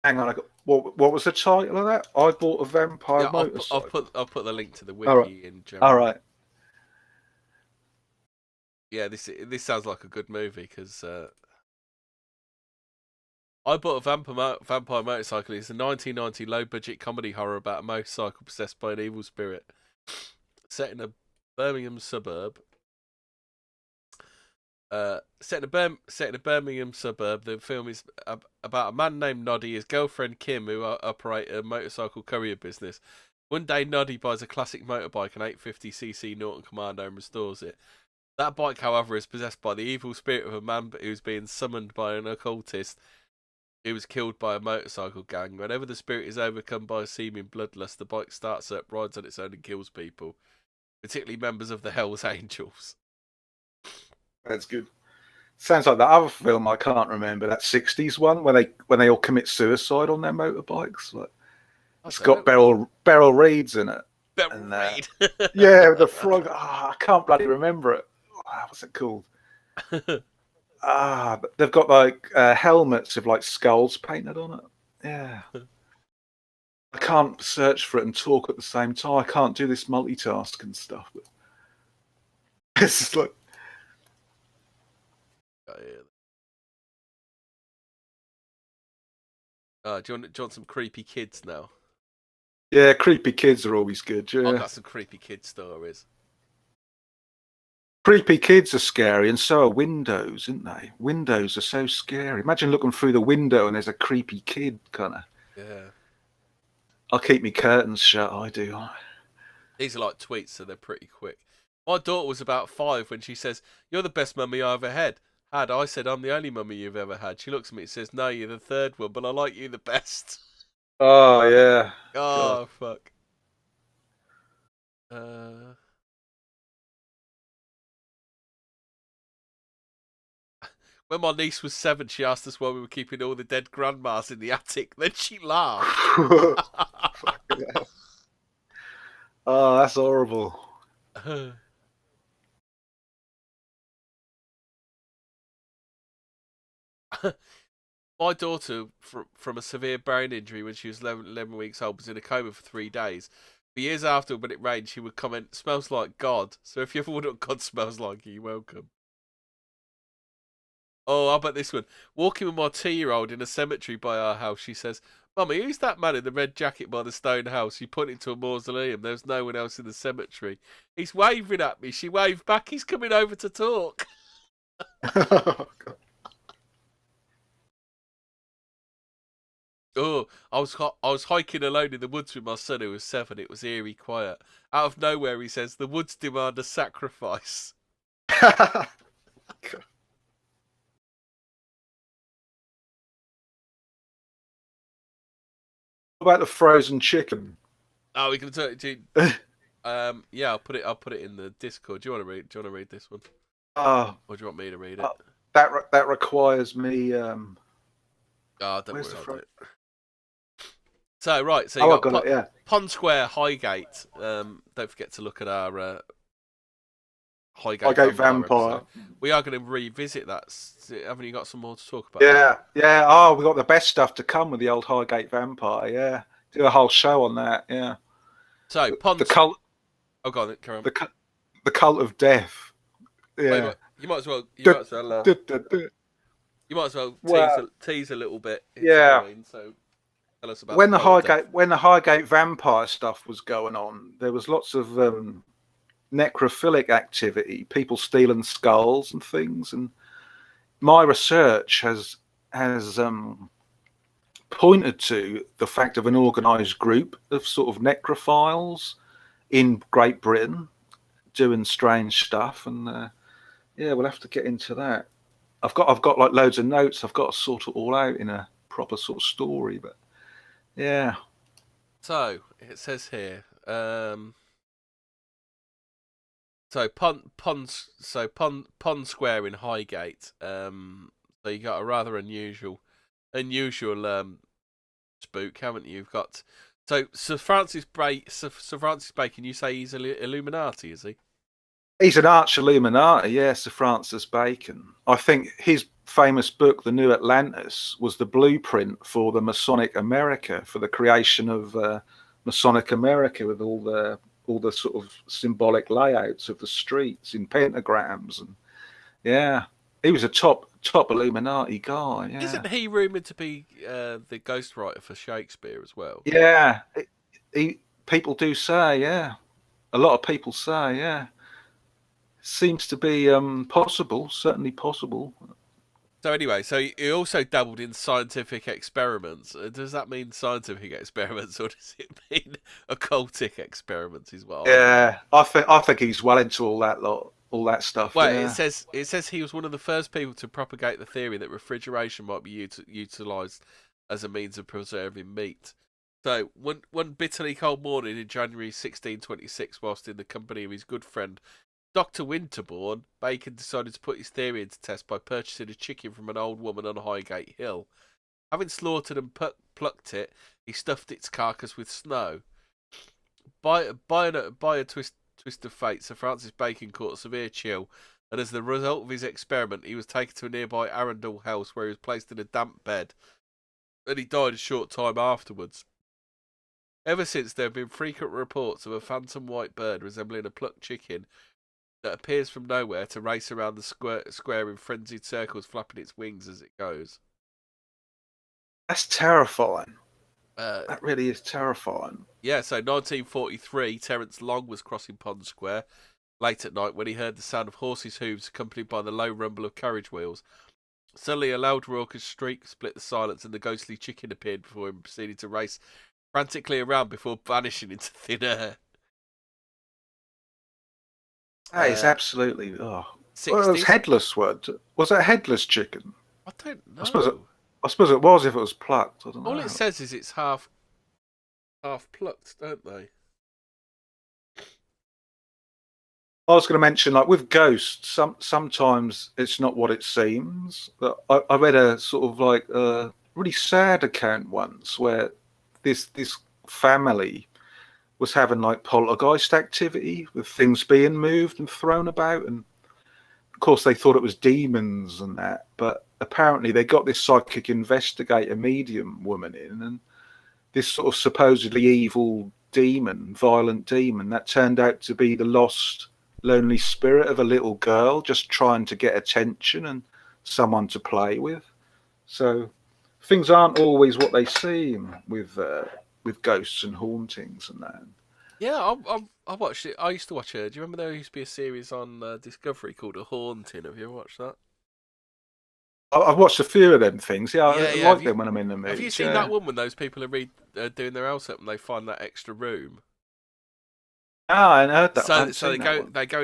Hang on, what was the title of that? I bought a vampire motorcycle. I'll put the link to the wiki in general. All right. Yeah, this sounds like a good movie, because I bought a vampire motorcycle. It's a 1990 low-budget comedy horror about a motorcycle possessed by an evil spirit, set in a Birmingham suburb. Set in a Birmingham suburb. The film is about a man named Noddy, his girlfriend Kim, who operate a motorcycle courier business. One day, Noddy buys a classic motorbike, an 850cc Norton Commando, and restores it. That bike, however, is possessed by the evil spirit of a man who's being summoned by an occultist who was killed by a motorcycle gang. Whenever the spirit is overcome by a seeming bloodlust, the bike starts up, rides on its own, and kills people, particularly members of the Hells Angels. That's good. Sounds like that other film I can't remember, that 60s one when they all commit suicide on their motorbikes. Like, it's got Beryl Reid's in it. Beryl Reid. Yeah, the frog. I can't bloody remember it. What's it called? They've got like helmets with like skulls painted on it. Yeah. I can't search for it and talk at the same time. I can't do this multitasking stuff. But it's just like. Do you want some creepy kids now? Yeah, creepy kids are always good. Yeah. I've got some creepy kid stories. Creepy kids are scary, and so are windows, aren't they? Windows are so scary. Imagine looking through the window and there's a creepy kid, kind of. Yeah. I'll keep my curtains shut, I do. These are like tweets, so they're pretty quick. My daughter was about 5 when she says, "You're the best mummy I ever had." I said, "I'm the only mummy you've ever had." She looks at me and says, "No, you're the third one, but I like you the best." Oh yeah. God. Oh, fuck. Uh, when my niece was 7, she asked us why we were keeping all the dead grandmas in the attic. Then she laughed. Fucking hell. Oh, that's horrible. My daughter, from a severe brain injury when she was 11 weeks old, was in a coma for 3 days. For years after, when it rained, she would comment, "Smells like God." So if you ever wonder what God smells like, you're welcome. Oh, how about this one? Walking with my 2-year-old in a cemetery by our house, she says, "Mummy, who's that man in the red jacket by the stone house?" She pointed to a mausoleum. There's no one else in the cemetery. He's waving at me. She waved back. He's coming over to talk. Oh, I was hiking alone in the woods with my son who was 7. It was eerie quiet. Out of nowhere, he says, "The woods demand a sacrifice." What about the frozen chicken? Oh, we can turn it to. Yeah, I'll put it in the Discord. Do you want to read? Do you want to read this one, Oh, or do you want me to read it? that requires me. Oh, don't Where's worry, the I'll do fro? it. So right, so you Oh, I got got it. Yeah. Pond Square Highgate. Don't forget to look at our I Highgate go Vampire episode. vampire. We are going to revisit that. Haven't you got some more to talk about? Yeah, yeah. Oh, we got the best stuff to come with the old Highgate Vampire. Yeah, do a whole show on that. Yeah, So the Pond. cult, Oh, go on, carry on. the cult of death. Wait, Yeah. you might as well. You Du- might as well. du- du- du. You might as well Well, tease a little bit. It's yeah. Halloween, so tell us about the cult of death. When the Highgate Vampire stuff was going on, there was lots of necrophilic activity, people stealing skulls and things. And my research has pointed to the fact of an organised group of sort of necrophiles in Great Britain doing strange stuff. And yeah, we'll have to get into that. I've got like loads of notes. I've got to sort it all out in a proper sort of story. But yeah, So it says here. Pond Square in Highgate. So you got a rather unusual spook, haven't you? You've got Sir Francis Bacon. You say he's Illuminati, is he? he's an arch Illuminati. Yeah, Sir Francis Bacon. I think his famous book, The New Atlantis, was the blueprint for the Masonic America, for the creation of Masonic America, with all the sort of symbolic layouts of the streets in pentagrams. And yeah, he was a top Illuminati guy. Yeah, Isn't he rumored to be the ghostwriter for Shakespeare as well? yeah. People do say, yeah. A lot of people say, yeah. Seems to be possible, certainly possible. So anyway, so he also dabbled in scientific experiments. Does that mean scientific experiments, or does it mean occultic experiments? Is what I mean. Yeah, I think he's well into all that stuff. Well, Yeah, it says he was one of the first people to propagate the theory that refrigeration might be utilised as a means of preserving meat. So one bitterly cold morning in January 1626, whilst in the company of his good friend Dr. Winterbourne, Bacon decided to put his theory into test by purchasing a chicken from an old woman on Highgate Hill. Having slaughtered and plucked it, he stuffed its carcass with snow. By a twist of fate, Sir Francis Bacon caught a severe chill, and as the result of his experiment, he was taken to a nearby Arundel house where he was placed in a damp bed, and he died a short time afterwards. Ever since, there have been frequent reports of a phantom white bird resembling a plucked chicken that appears from nowhere to race around the square in frenzied circles, flapping its wings as it goes. that's terrifying. Uh, That really is terrifying. yeah, so 1943, Terence Long was crossing Pond Square late at night when he heard the sound of horses' hooves accompanied by the low rumble of carriage wheels. Suddenly, a loud raucous shriek split the silence, and the ghostly chicken appeared before him, proceeding to race frantically around before vanishing into thin air. That is Uh, absolutely. Oh, well, it was 60s. headless. What was that? Headless chicken? I don't I suppose it. know. I suppose it was if it was plucked. I don't All it know. says is it's half plucked, don't they? I was going to mention, like with ghosts, sometimes it's not what it seems. But I read a sort of like a really sad account once where this family was having like poltergeist activity with things being moved and thrown about, and of course they thought it was demons and that. But apparently they got this psychic investigator medium woman in, and this sort of supposedly evil demon, violent demon, that turned out to be the lost, lonely spirit of a little girl just trying to get attention and someone to play with. So things aren't always what they seem with ghosts and hauntings and that. Yeah, I watched it. I used to watch it. Do you remember there used to be a series on Discovery called A Haunting? Have you ever watched that? I've watched a few of them things. Yeah, I Yeah, yeah. like them when I'm in the Have you mood. seen that Yeah. one when those people doing their house up and they find that extra room? Ah, I heard that. I So haven't seen that one. they go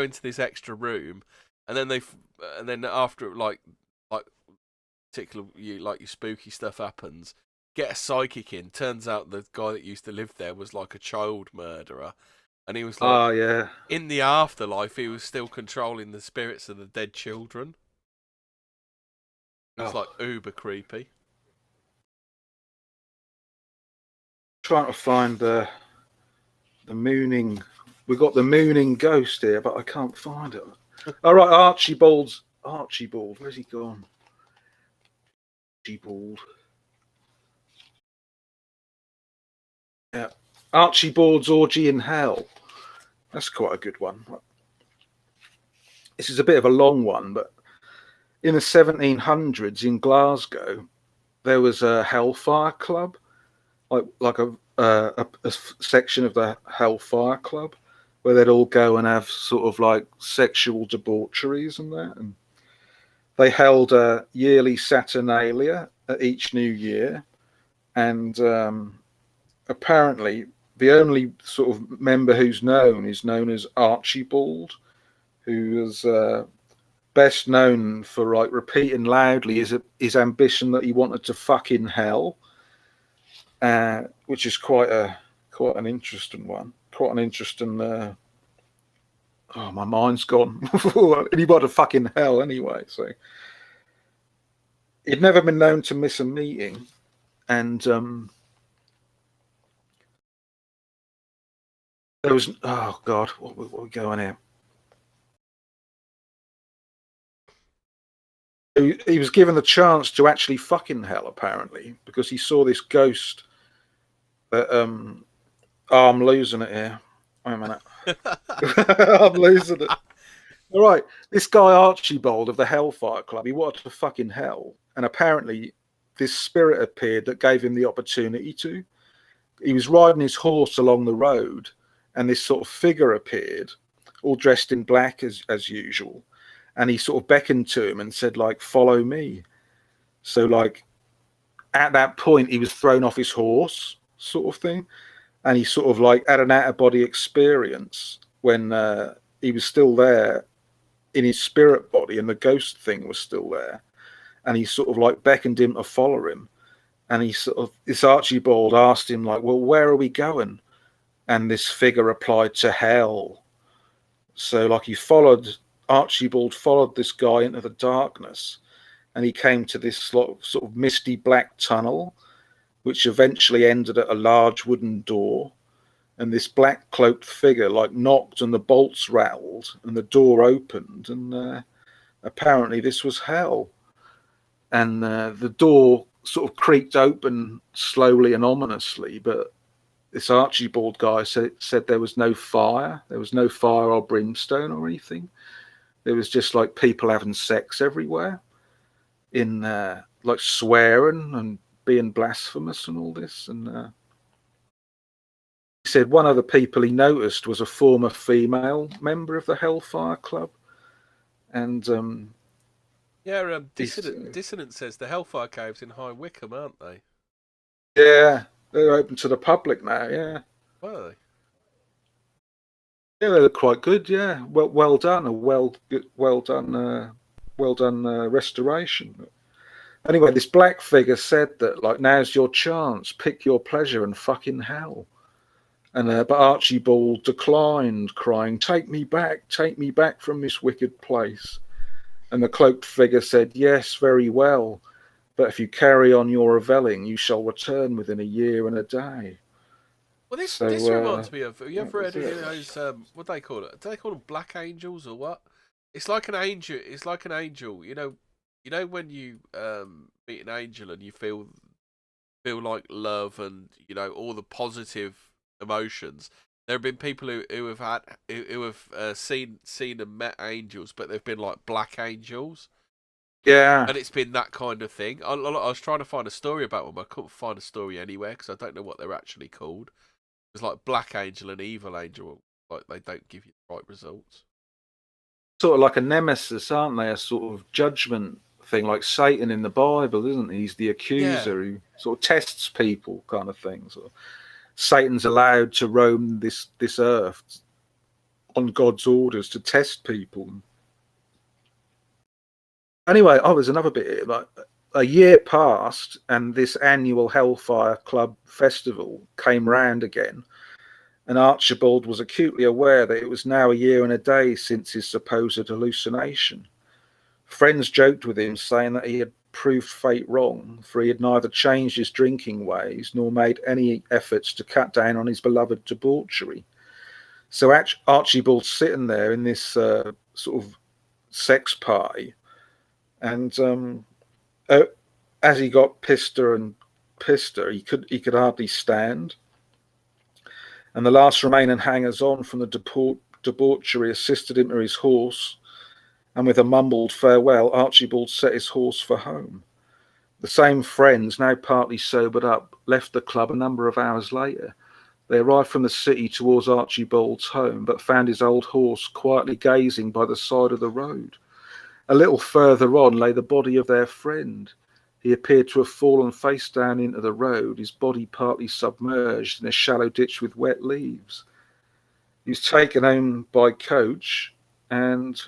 into this extra room, and then and then after like particular like your spooky stuff happens, get a psychic in. Turns out the guy that used to live there was like a child murderer, and he was like Oh yeah. in the afterlife he was still controlling the spirits of the dead children. It was like Oh, uber creepy. trying to find the mooning. We got the mooning ghost here, but I can't find it. All right, Archibald's Archibald. Where's he gone? Archibald. Yeah, Archibald's orgy in hell. That's quite a good one. This is a bit of a long one, but in the 1700s in Glasgow, there was a Hellfire Club, like a section of the Hellfire Club, where they'd all go and have sort of like sexual debaucheries and that. And they held a yearly Saturnalia at each new year, and apparently the only sort of member who's known is known as Archibald, who is best known for like repeating loudly his ambition that he wanted to fuck in hell, which is quite an interesting one, quite an interesting. Oh, my mind's gone. He wanted to fuck in hell anyway, so he'd never been known to miss a meeting, and there was oh god, what are we going here? He was given the chance to actually fuck in hell apparently because he saw this ghost that oh, I'm losing it here. Wait a minute. I'm losing it. All right, this guy Archibald of the Hellfire Club, he wanted to fuck in hell, and apparently this spirit appeared that gave him the opportunity to. He was riding his horse along the road, and this sort of figure appeared, all dressed in black as usual, and he sort of beckoned to him and said, like, "Follow me." So, like, at that point, he was thrown off his horse, sort of thing, and he sort of like had an out of body experience when he was still there in his spirit body, and the ghost thing was still there, and he sort of like beckoned him to follow him, and he sort of this Archibald asked him like, "Well, where are we going?" And this figure replied, "To hell." So like he followed Archibald followed this guy into the darkness, and he came to this sort of misty black tunnel, which eventually ended at a large wooden door. And this black cloaked figure like knocked, and the bolts rattled, and the door opened, and apparently this was hell. And the door sort of creaked open slowly and ominously, but this Archibald guy said there was no fire. There was no fire or brimstone or anything. There was just like people having sex everywhere, in like swearing and being blasphemous and all this. And he said one of the people he noticed was a former female member of the Hellfire Club. And Yeah, he's, Dissonant says the Hellfire Caves in High Wycombe, aren't they? yeah, they're open to the public now. Yeah. Where are they? Yeah, they look quite good. Yeah, well done. A well done, restoration. Anyway, this black figure said that like now's your chance, pick your pleasure and fucking hell. And but Archibald declined, crying, take me back from this wicked place." And the cloaked figure said, "Yes, very well, but if you carry on your revelling, you shall return within a year and a day." Well, this So reminds me of. Have you that ever was heard any it. of those? What do they call it? Do they call them black angels or what? It's like an angel. It's like an angel. You know when you meet an angel and you feel like love and all the positive emotions. There have been people who have had who have seen and met angels, but they've been like black angels, Yeah, and it's been that kind of thing. I was trying to find a story about them. I couldn't find a story anywhere because I don't know what they're actually called. It's like Black Angel and Evil Angel. Like they don't give you the right results. sort of like a nemesis, aren't they? A sort of judgment thing, like Satan in the Bible, isn't he? He's the Yeah. accuser who sort of tests people, kind of thing. So Satan's allowed to roam this earth on God's orders to test people. Anyway, oh, there's another bit here. Like a year passed, and this annual Hellfire Club festival came round again, and Archibald was acutely aware that it was now a year and a day since his supposed hallucination. Friends joked with him, saying that he had proved fate wrong, for he had neither changed his drinking ways nor made any efforts to cut down on his beloved debauchery. So Archibald's sitting there in this sort of sex party, and uh, as he got pisser and pisser, he could hardly stand. And the last remaining hangers-on from the debauchery assisted him to his horse, and with a mumbled farewell, Archibald set his horse for home. The same friends, now partly sobered up, left the club a number of hours later. They arrived from the city towards Archibald's home, but found his old horse quietly gazing by the side of the road. A little further on lay the body of their friend. He appeared to have fallen face down into the road, his body partly submerged in a shallow ditch with wet leaves. He was taken home by coach, and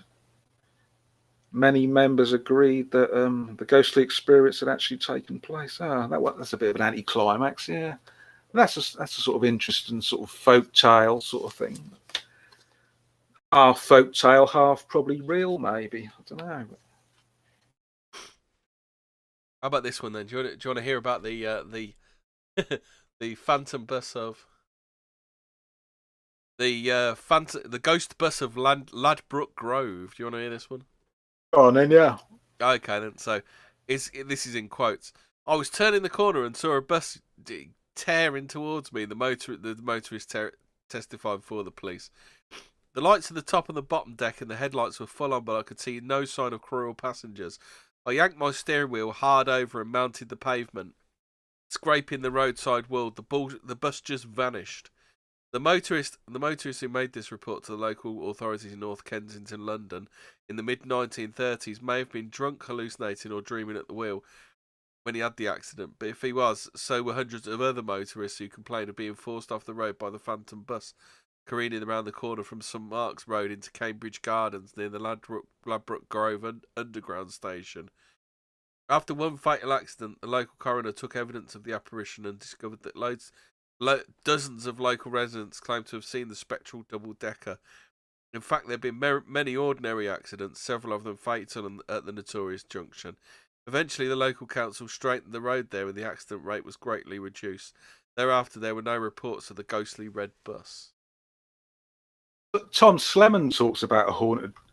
many members agreed that the ghostly experience had actually taken place. That's a bit of an anticlimax, yeah. That's a sort of interesting sort of folk tale sort of thing. Half folk tale, half probably real, maybe. I don't know. How about this one then? Do you want to hear about the the phantom bus of the ghost bus of Ladbroke Grove? Do you want to hear this one? Oh, and then yeah. Okay then. So, this is in quotes. I was turning the corner and saw a bus tearing towards me. The motorist testified before the police. The lights at the top and the bottom deck and the headlights were full on, but I could see no sign of cruel passengers. I yanked my steering wheel hard over and mounted the pavement, scraping the roadside wall. The bus just vanished. The motorist who made this report to the local authorities in North Kensington, London, in the mid 1930s, may have been drunk, hallucinating, or dreaming at the wheel when he had the accident. But if he was, so were hundreds of other motorists who complained of being forced off the road by the phantom bus careening around the corner from St Mark's Road into Cambridge Gardens near the Ladbroke Grove Underground Station. After one fatal accident, the local coroner took evidence of the apparition and discovered that dozens of local residents claimed to have seen the spectral double-decker. In fact, there have been many ordinary accidents, several of them fatal at the notorious junction. Eventually, the local council straightened the road there and the accident rate was greatly reduced. Thereafter, there were no reports of the ghostly red bus. Tom Slemon talks about a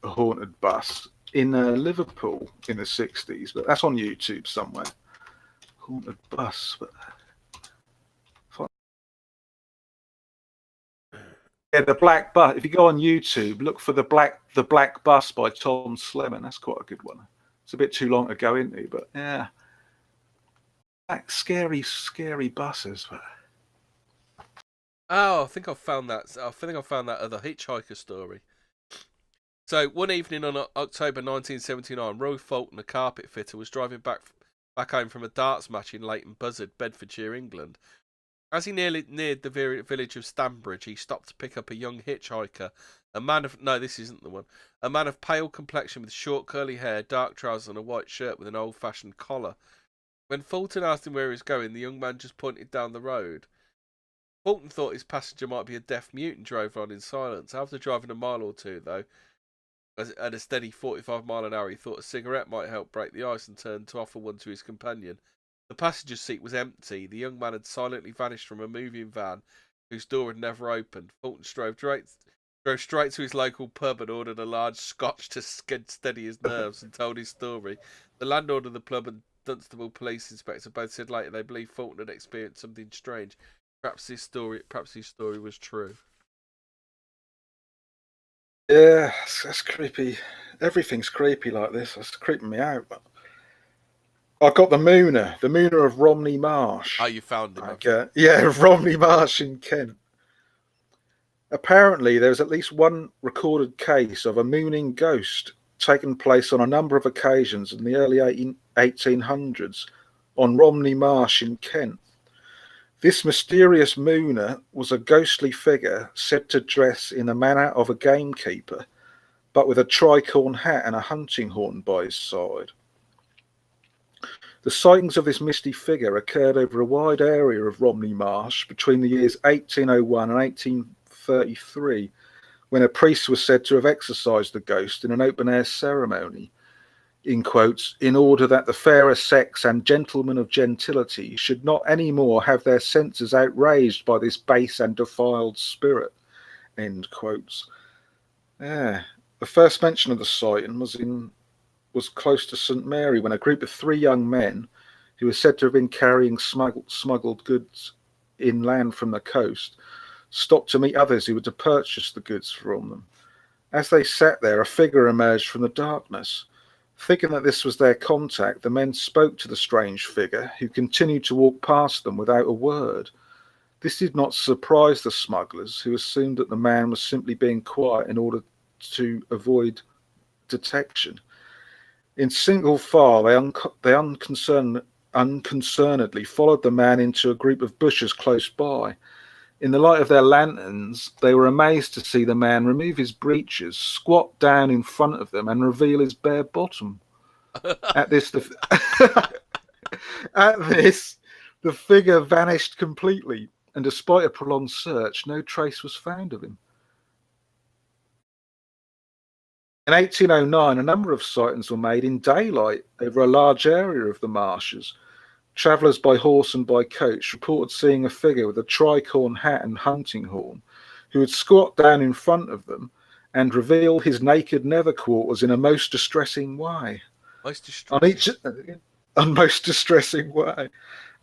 haunted bus in Liverpool in the 60s, but that's on YouTube somewhere. Haunted bus. But yeah, the black bus. If you go on YouTube, look for the black bus by Tom Slemon. That's quite a good one. It's a bit too long to go into, but yeah, like scary buses. But Oh, I think I found that. I think I found that other hitchhiker story. So one evening on October 1979, Roy Fulton, a carpet fitter, was driving back home from a darts match in Leighton Buzzard, Bedfordshire, England. As he nearly neared the village of Stanbridge, he stopped to pick up a young hitchhiker. A man of no, this isn't the one. A man of pale complexion with short curly hair, dark trousers, and a white shirt with an old-fashioned collar. When Fulton asked him where he was going, the young man just pointed down the road. Fulton thought his passenger might be a deaf mute and drove on in silence. After driving a mile or two, though, at a steady 45 mile an hour, he thought a cigarette might help break the ice and turned to offer one to his companion. The passenger seat was empty. The young man had silently vanished from a moving van whose door had never opened. Fulton drove straight to his local pub and ordered a large scotch to steady his nerves and told his story. The landlord of the pub and Dunstable police inspector both said later they believed Fulton had experienced something strange. Perhaps his story was true. Yeah, that's creepy. Everything's creepy like this. That's creeping me out. I've got the Mooner of Romney Marsh. Oh, you found him? Yeah, Romney Marsh in Kent. Apparently, there's at least one recorded case of a mooning ghost taking place on a number of occasions in the early 1800s on Romney Marsh in Kent. This mysterious mooner was a ghostly figure said to dress in the manner of a gamekeeper, but with a tricorn hat and a hunting horn by his side. The sightings of this misty figure occurred over a wide area of Romney Marsh between the years 1801 and 1833, when a priest was said to have exorcised the ghost in an open-air ceremony, in quotes, in order that the fairer sex and gentlemen of gentility should not any more have their senses outraged by this base and defiled spirit, end quotes. Yeah. The first mention of the sighting was close to St. Mary, when a group of 3 young men, who were said to have been carrying smuggled goods inland from the coast, stopped to meet others who were to purchase the goods from them. As they sat there, a figure emerged from the darkness. Thinking that this was their contact, the men spoke to the strange figure, who continued to walk past them without a word. This did not surprise the smugglers, who assumed that the man was simply being quiet in order to avoid detection. In single file, they unconcernedly followed the man into a group of bushes close by. In the light of their lanterns, they were amazed to see the man remove his breeches, squat down in front of them, and reveal his bare bottom. At this, the figure vanished completely, and despite a prolonged search, no trace was found of him. In 1809, a number of sightings were made in daylight over a large area of the marshes. Travellers by horse and by coach reported seeing a figure with a tricorn hat and hunting horn, who would squat down in front of them and reveal his naked nether quarters in a most distressing way. Most distressing. Most distressing way.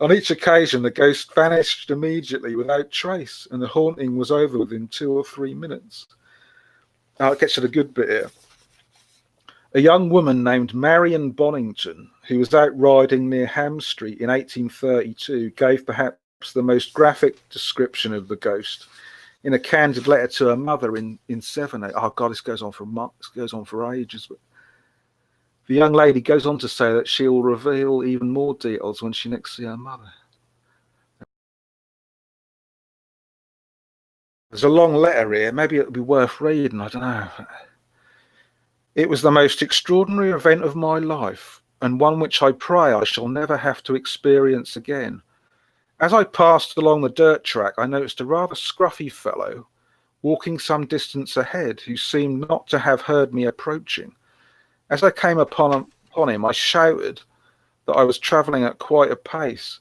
On each occasion, the ghost vanished immediately without trace, and the haunting was over within 2 or 3 minutes. Now it gets to the good bit here. A young woman named Marion Bonington, who was out riding near Ham Street in 1832, gave perhaps the most graphic description of the ghost in a candid letter to her mother in 7. Oh God, this goes on for months, goes on for ages. But the young lady goes on to say that she will reveal even more details when she next sees her mother. There's a long letter here. Maybe it'll be worth reading. I don't know. It was the most extraordinary event of my life, and one which I pray I shall never have to experience again. As I passed along the dirt track, I noticed a rather scruffy fellow walking some distance ahead, who seemed not to have heard me approaching. As I came upon him, I shouted that I was travelling at quite a pace.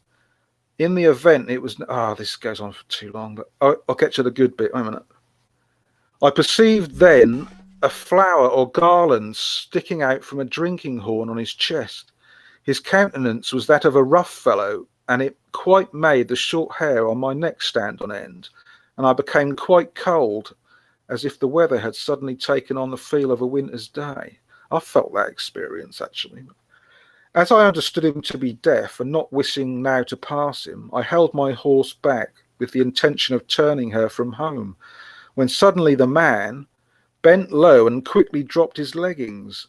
In the event, it was... this goes on for too long, but I'll get to the good bit. Wait a minute. I perceived then a flower or garland sticking out from a drinking horn on his chest. His countenance was that of a rough fellow, and it quite made the short hair on my neck stand on end, and I became quite cold, as if the weather had suddenly taken on the feel of a winter's day. I felt that experience, actually. As I understood him to be deaf, and not wishing now to pass him, I held my horse back with the intention of turning her from home, when suddenly the man bent low and quickly dropped his leggings.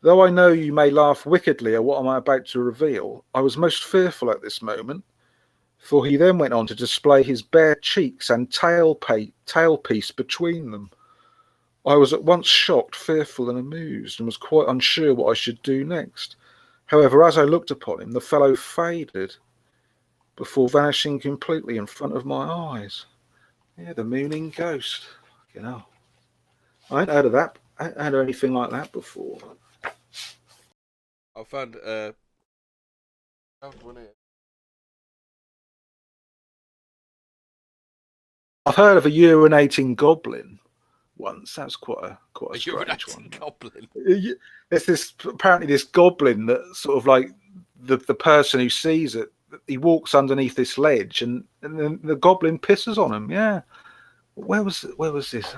Though I know you may laugh wickedly at what I'm about to reveal, I was most fearful at this moment. for he then went on to display his bare cheeks and tailpiece between them. I was at once shocked, fearful, and amused, and was quite unsure what I should do next. However, as I looked upon him, the fellow faded before vanishing completely in front of my eyes. Yeah, the mooning ghost. You know, I ain't heard of that. I ain't heard of anything like that before. I found one here. I've heard of a urinating goblin once. That's quite a strange one. Goblin. There's this apparently this goblin that sort of like the person who sees it, he walks underneath this ledge and then the goblin pisses on him. Yeah. Where was this?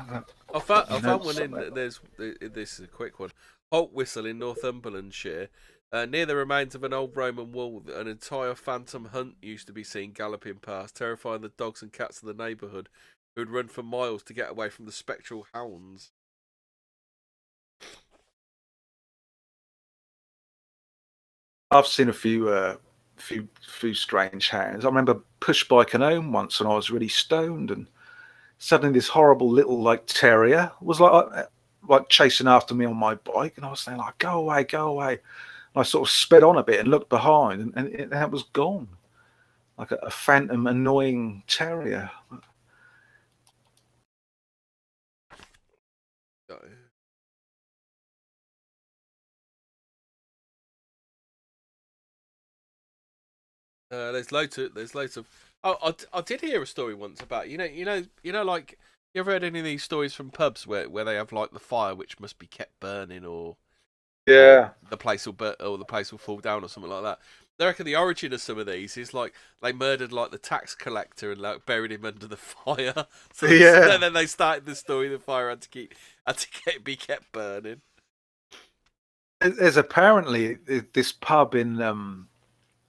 I found one in. This is a quick one. Holt Whistle in Northumberlandshire. Near the remains of an old Roman wall, an entire phantom hunt used to be seen galloping past, terrifying the dogs and cats of the neighbourhood, who'd run for miles to get away from the spectral hounds. I've seen a few strange hounds. I remember push biking home once when I was really stoned, and suddenly this horrible little like terrier was like chasing after me on my bike, and I was saying like, "Go away, go away." And I sort of sped on a bit and looked behind, and it was gone, like a phantom annoying terrier. There's loads of. Oh, I did hear a story once about like you ever heard any of these stories from pubs where they have like the fire which must be kept burning or Yeah, the place will fall down or something like that. They reckon the origin of some of these is like they murdered like the tax collector and like buried him under the fire. So yeah. then they started the story the fire had to be kept burning. There's apparently this pub in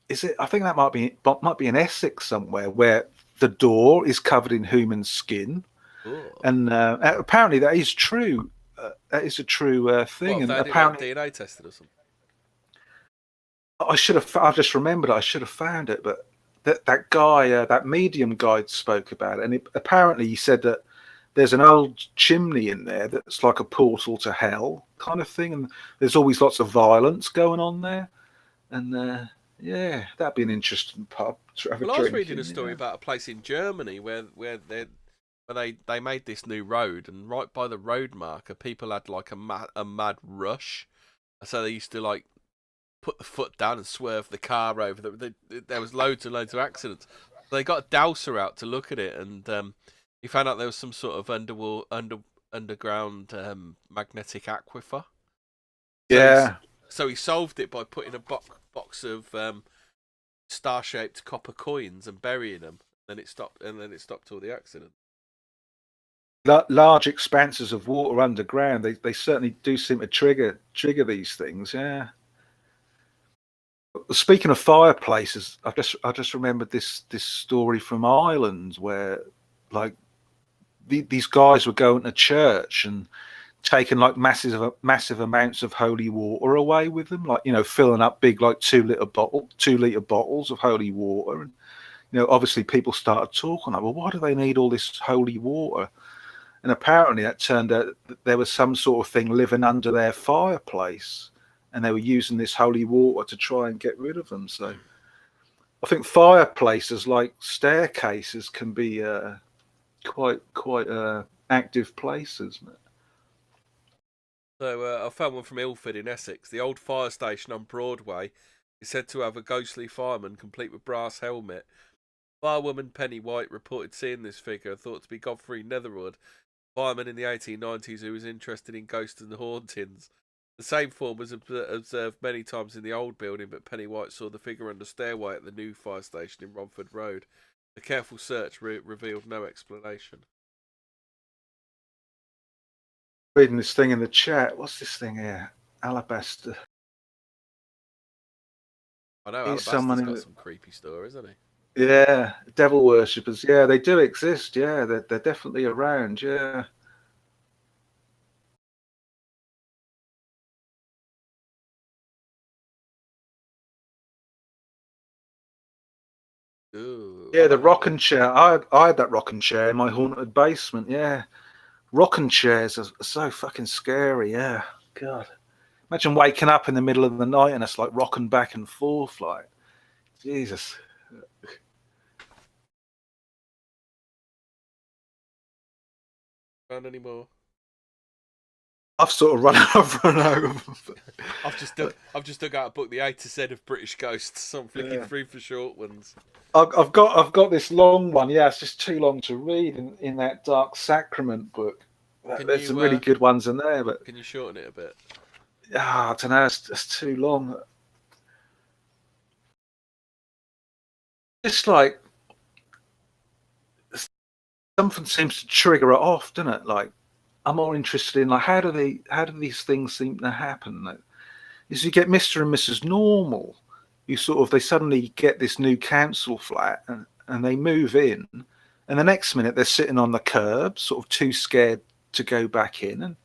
is it? I think that might be in Essex somewhere where the door is covered in human skin, Ooh. and apparently that is true. That is a true thing, What, and they had it like apparently DNA tested or something? I should have. I just remembered I should have found it, but that guy, that medium guide, spoke about it, and apparently he said that there's an old chimney in there that's like a portal to hell kind of thing, and there's always lots of violence going on there, and yeah, that'd be an interesting pub to have a drink. I was reading in, a story about a place in Germany where they made this new road, and right by the road marker, people had like a mad rush, so they used to like put the foot down and swerve the car over. There was loads and loads of accidents. They got a dowser out to look at it, and he found out there was some sort of underground magnetic aquifer. Yeah. So he solved it by putting a box of star-shaped copper coins and burying them. Then it stopped all the accidents. Large expanses of water underground, they certainly do seem to trigger these things. Yeah. Speaking of fireplaces, I just remembered this story from Ireland where like these guys were going to church and taking like massive amounts of holy water away with them, like filling up big like 2 liter bottles of holy water, and obviously people started talking like, well, why do they need all this holy water? And apparently that turned out that there was some sort of thing living under their fireplace, and they were using this holy water to try and get rid of them. So I think fireplaces, like staircases, can be quite active places. So I found one from Ilford in Essex. The old fire station on Broadway is said to have a ghostly fireman complete with brass helmet. Firewoman Penny White reported seeing this figure, thought to be Godfrey Netherwood, fireman in the 1890s who was interested in ghosts and hauntings. The same form was observed many times in the old building, but Penny White saw the figure on the stairway at the new fire station in Romford Road. A careful search revealed no explanation. Reading this thing in the chat. What's this thing here? Alabaster. I know Alabaster's got some creepy stories, hasn't he? Yeah, devil worshippers. Yeah, they do exist. Yeah, they're definitely around. Yeah. Ooh. Yeah, the rocking chair. I had that rocking chair in my haunted basement. Yeah, rocking chairs are so fucking scary. Yeah, God. Imagine waking up in the middle of the night and it's like rocking back and forth, like Jesus. Found any more? I've sort of run. I've run out of them. I've just dug out a book, The A to Z of British Ghosts. So I'm flicking Yeah. through for short ones. I've got this long one. Yeah, it's just too long to read in that Dark Sacrament book. There's some really good ones in there, but can you shorten it a bit? I don't know. It's too long. It's like something seems to trigger it off, doesn't it? Like I'm more interested in like how do these things seem to happen? Like, is you get Mr. and Mrs. Normal, they suddenly get this new council flat and they move in, and the next minute they're sitting on the curb, sort of too scared to go back in. And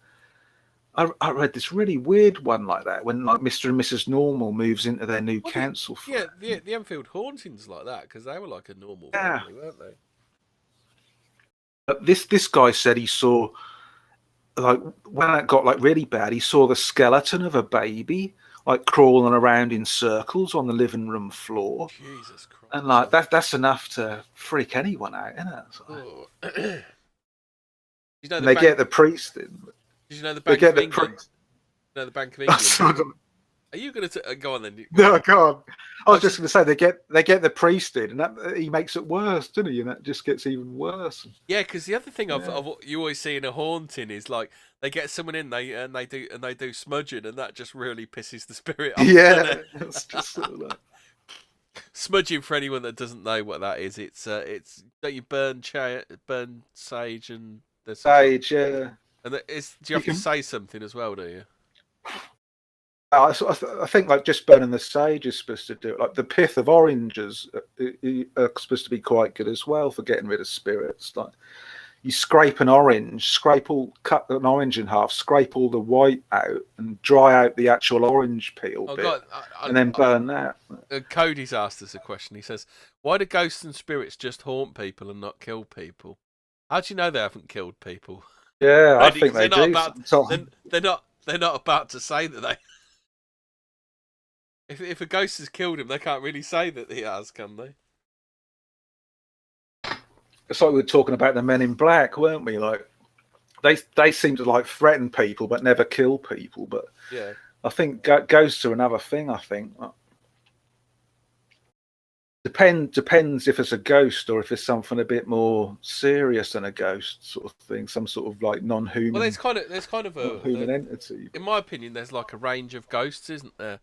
I read this really weird one like that when like Mr. and Mrs. Normal moves into their new council flat. Yeah, the Enfield hauntings like that because they were like a normal family, weren't they? But this guy said he saw, like when it got like really bad, he saw the skeleton of a baby like crawling around in circles on the living room floor. Jesus Christ! And like that's enough to freak anyone out, isn't it? Oh. And they get the priest in. Did you know the Bank of England? You know the Bank of England. Are you going to go on then? No, go on. I was just going to say they get the priest in, and that he makes it worse, doesn't he? And that just gets even worse. Yeah, because the other thing of what you always see in a haunting is like they get someone in, they do smudging, and that just really pisses the spirit off. Yeah, it's just sort of like... Smudging, for anyone that doesn't know what that is, it's that you burn sage and there's sage, yeah. And do you have to say something as well? Do you? I think like just burning the sage is supposed to do it. Like the pith of oranges are supposed to be quite good as well for getting rid of spirits. Like you scrape an orange, cut an orange in half, scrape all the white out, and dry out the actual orange peel bit, God, and then burn that. Cody's asked us a question. He says, "Why do ghosts and spirits just haunt people and not kill people? How do you know they haven't killed people?" Yeah, I think they do. They're not about to say that they. If a ghost has killed him, they can't really say that he has, can they? It's like we were talking about the Men in Black, weren't we? Like they seem to like threaten people but never kill people. But yeah, I think ghosts are another thing. I think depends if it's a ghost or if it's something a bit more serious than a ghost sort of thing, some sort of like non-human. Well, there's kind of a human entity. In my opinion, there's like a range of ghosts, isn't there?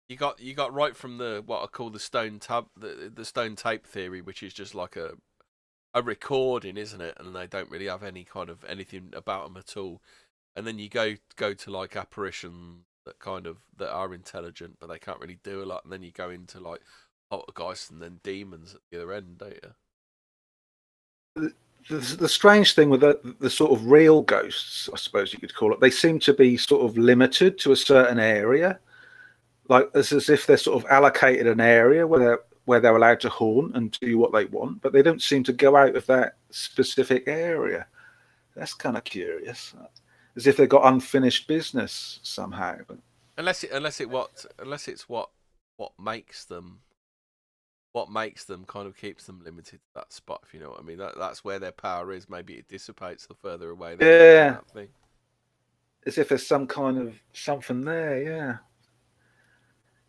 You got right from the what I call the stone tape theory, which is just like a recording, isn't it? And they don't really have anything about them at all. And then you go to like apparitions that are intelligent, but they can't really do a lot. And then you go into like poltergeists and then demons at the other end, don't you? The strange thing with the sort of real ghosts, I suppose you could call it, they seem to be sort of limited to a certain area. Like it's as if they're sort of allocated an area where they're allowed to haunt and do what they want, but they don't seem to go out of that specific area. That's kind of curious, as if they've got unfinished business somehow. But unless it's what makes them kind of keeps them limited to that spot. If you know what I mean, that's where their power is. Maybe it dissipates the further away. Yeah, as if there's some kind of something there. Yeah.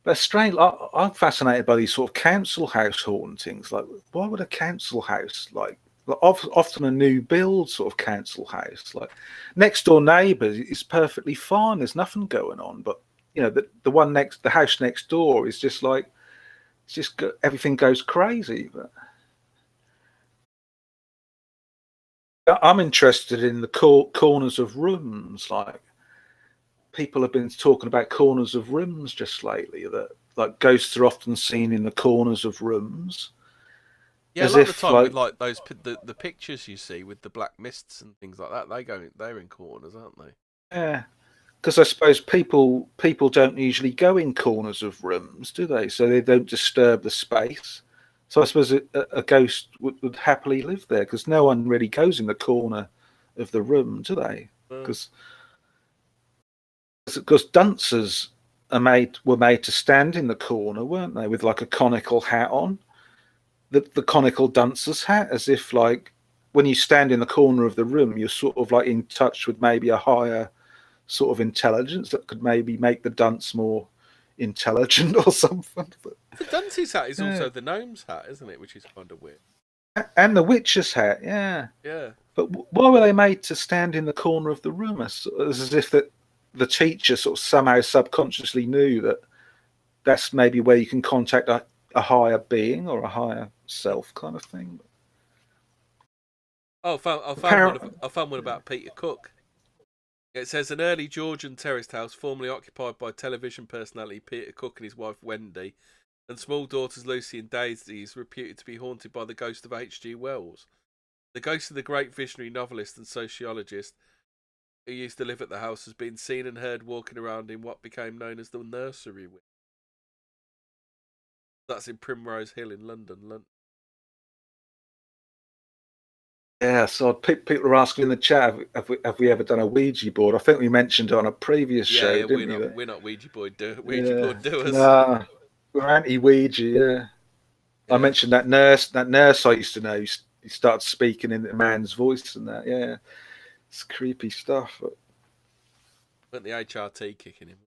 But strange. I'm fascinated by these sort of council house hauntings. Like, why would a council house, like often a new build sort of council house, like next door neighbours is perfectly fine. There's nothing going on, but you know the house next door is just like everything goes crazy. But I'm interested in the corners of rooms, like. People have been talking about corners of rooms just lately, that like ghosts are often seen in the corners of rooms. Yeah, a lot of the time with like those the pictures you see with the black mists and things like that, they're in corners, aren't they? Yeah, because I suppose people don't usually go in corners of rooms, do they? So they don't disturb the space. So I suppose a ghost would happily live there because no one really goes in the corner of the room, do they? Because dunces were made to stand in the corner, weren't they, with like a conical hat on, the conical dunce's hat, as if like when you stand in the corner of the room, you're sort of like in touch with maybe a higher sort of intelligence that could maybe make the dunce more intelligent or something. But, the dunce's hat is yeah. also the gnome's hat, isn't it? Which is kind of weird. And the witch's hat, yeah. Yeah. But why were they made to stand in the corner of the room, as if that the teacher sort of somehow subconsciously knew that that's maybe where you can contact a higher being or a higher self kind of thing? Oh, I found one about Peter Cook. It says an early Georgian terraced house formerly occupied by television personality Peter Cook and his wife Wendy, and small daughters Lucy and Daisy is reputed to be haunted by the ghost of H.G. Wells. The ghost of the great visionary novelist and sociologist who used to live at the house has been seen and heard walking around in what became known as the nursery wing. That's in Primrose Hill in London. Yeah, so people are asking in the chat, have we ever done a Ouija board? I think we mentioned it on a previous show, didn't we? We're not Ouija board doers. Nah, we're anti-Ouija, yeah. I mentioned that nurse I used to know. He started speaking in the man's voice and that. Yeah, it's creepy stuff. But the HRT kicking him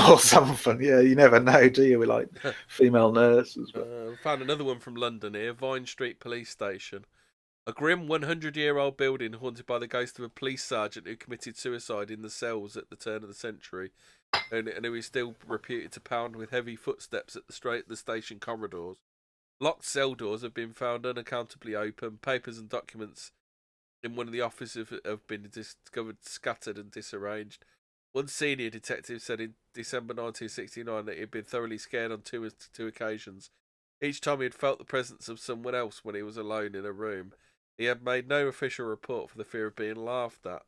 or something. Yeah, you never know, do you? With like female nurses. We found another one from London here, Vine Street Police Station. A grim 100-year-old building haunted by the ghost of a police sergeant who committed suicide in the cells at the turn of the century, and who is still reputed to pound with heavy footsteps at the station corridors. Locked cell doors have been found unaccountably open. Papers and documents in one of the offices have been discovered scattered and disarranged. One senior detective said in December 1969 that he had been thoroughly scared on two occasions. Each time he had felt the presence of someone else when he was alone in a room. He had made no official report for the fear of being laughed at.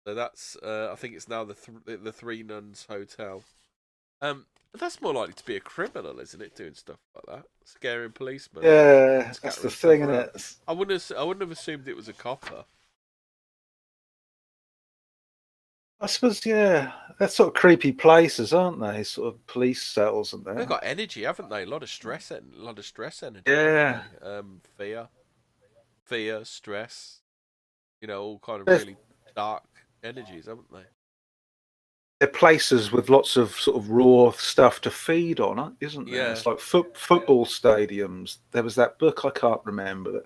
So that's, I think it's now the Three Nuns Hotel. That's more likely to be a criminal, isn't it? Doing stuff like that, scaring policemen. Yeah, that's the thing, isn't it? I wouldn't have assumed it was a copper. I suppose, yeah, they're sort of creepy places, aren't they? Sort of police cells and that. They've got energy, haven't they? A lot of stress energy. Yeah. Fear, stress. All kind of really dark energies, haven't they? They're places with lots of sort of raw stuff to feed on, isn't there? Yeah. It's like football stadiums. There was that book, I can't remember, that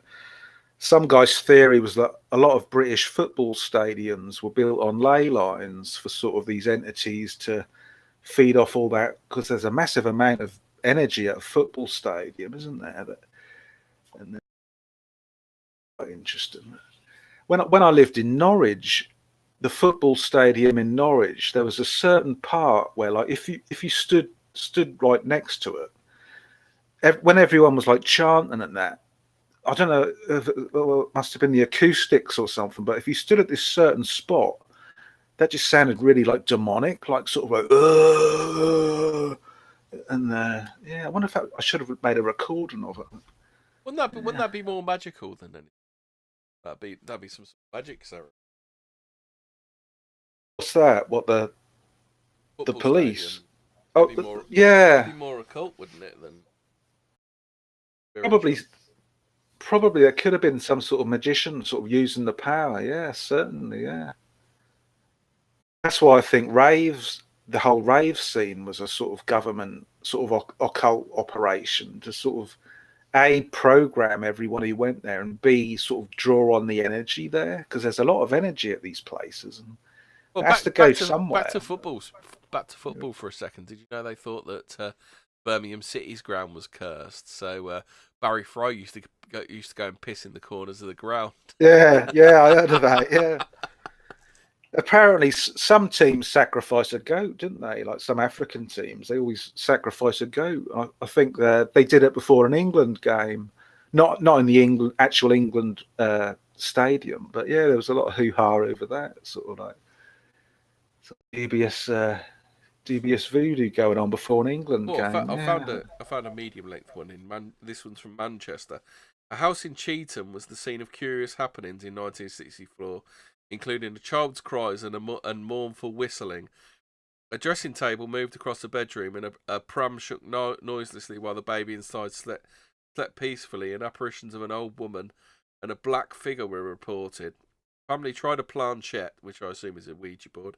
some guy's theory was that a lot of British football stadiums were built on ley lines for sort of these entities to feed off all that, because there's a massive amount of energy at a football stadium, isn't there? And quite interesting. When I lived in Norwich, the football stadium in Norwich, there was a certain part where, like, if you stood right next to it, when everyone was like chanting and that, I don't know, it must have been the acoustics or something, but if you stood at this certain spot, that just sounded really like demonic, like sort of like, and yeah, I wonder if I should have made a recording of it. Wouldn't that be more magical than anything? That'd be some sort of magic ceremony. What's that? What the police? Stadium. Yeah. It'd be more occult, wouldn't it? Than probably there could have been some sort of magician sort of using the power. Yeah, certainly. Yeah. That's why I think the whole rave scene was a sort of government sort of occult operation to sort of A, program everyone who went there, and B, sort of draw on the energy there, because there's a lot of energy at these places. And it has to go somewhere. Back to football for a second. Did you know they thought that Birmingham City's ground was cursed? So Barry Fry used to go and piss in the corners of the ground. Yeah, I heard of that. Yeah. Apparently, some teams sacrifice a goat, didn't they? Like some African teams, they always sacrifice a goat. I think they did it before an England game, not in the actual England stadium, but yeah, there was a lot of hoo-ha over that, sort of like dubious dubious voodoo going on before an England Oh, game. I found a medium length one this one's from Manchester. A house in Cheetham was the scene of curious happenings in 1964, including a child's cries and mournful whistling. A dressing table moved across the bedroom, and a pram shook noiselessly while the baby inside slept peacefully, and apparitions of an old woman and a black figure were reported. Family tried a planchette, which I assume is a Ouija board,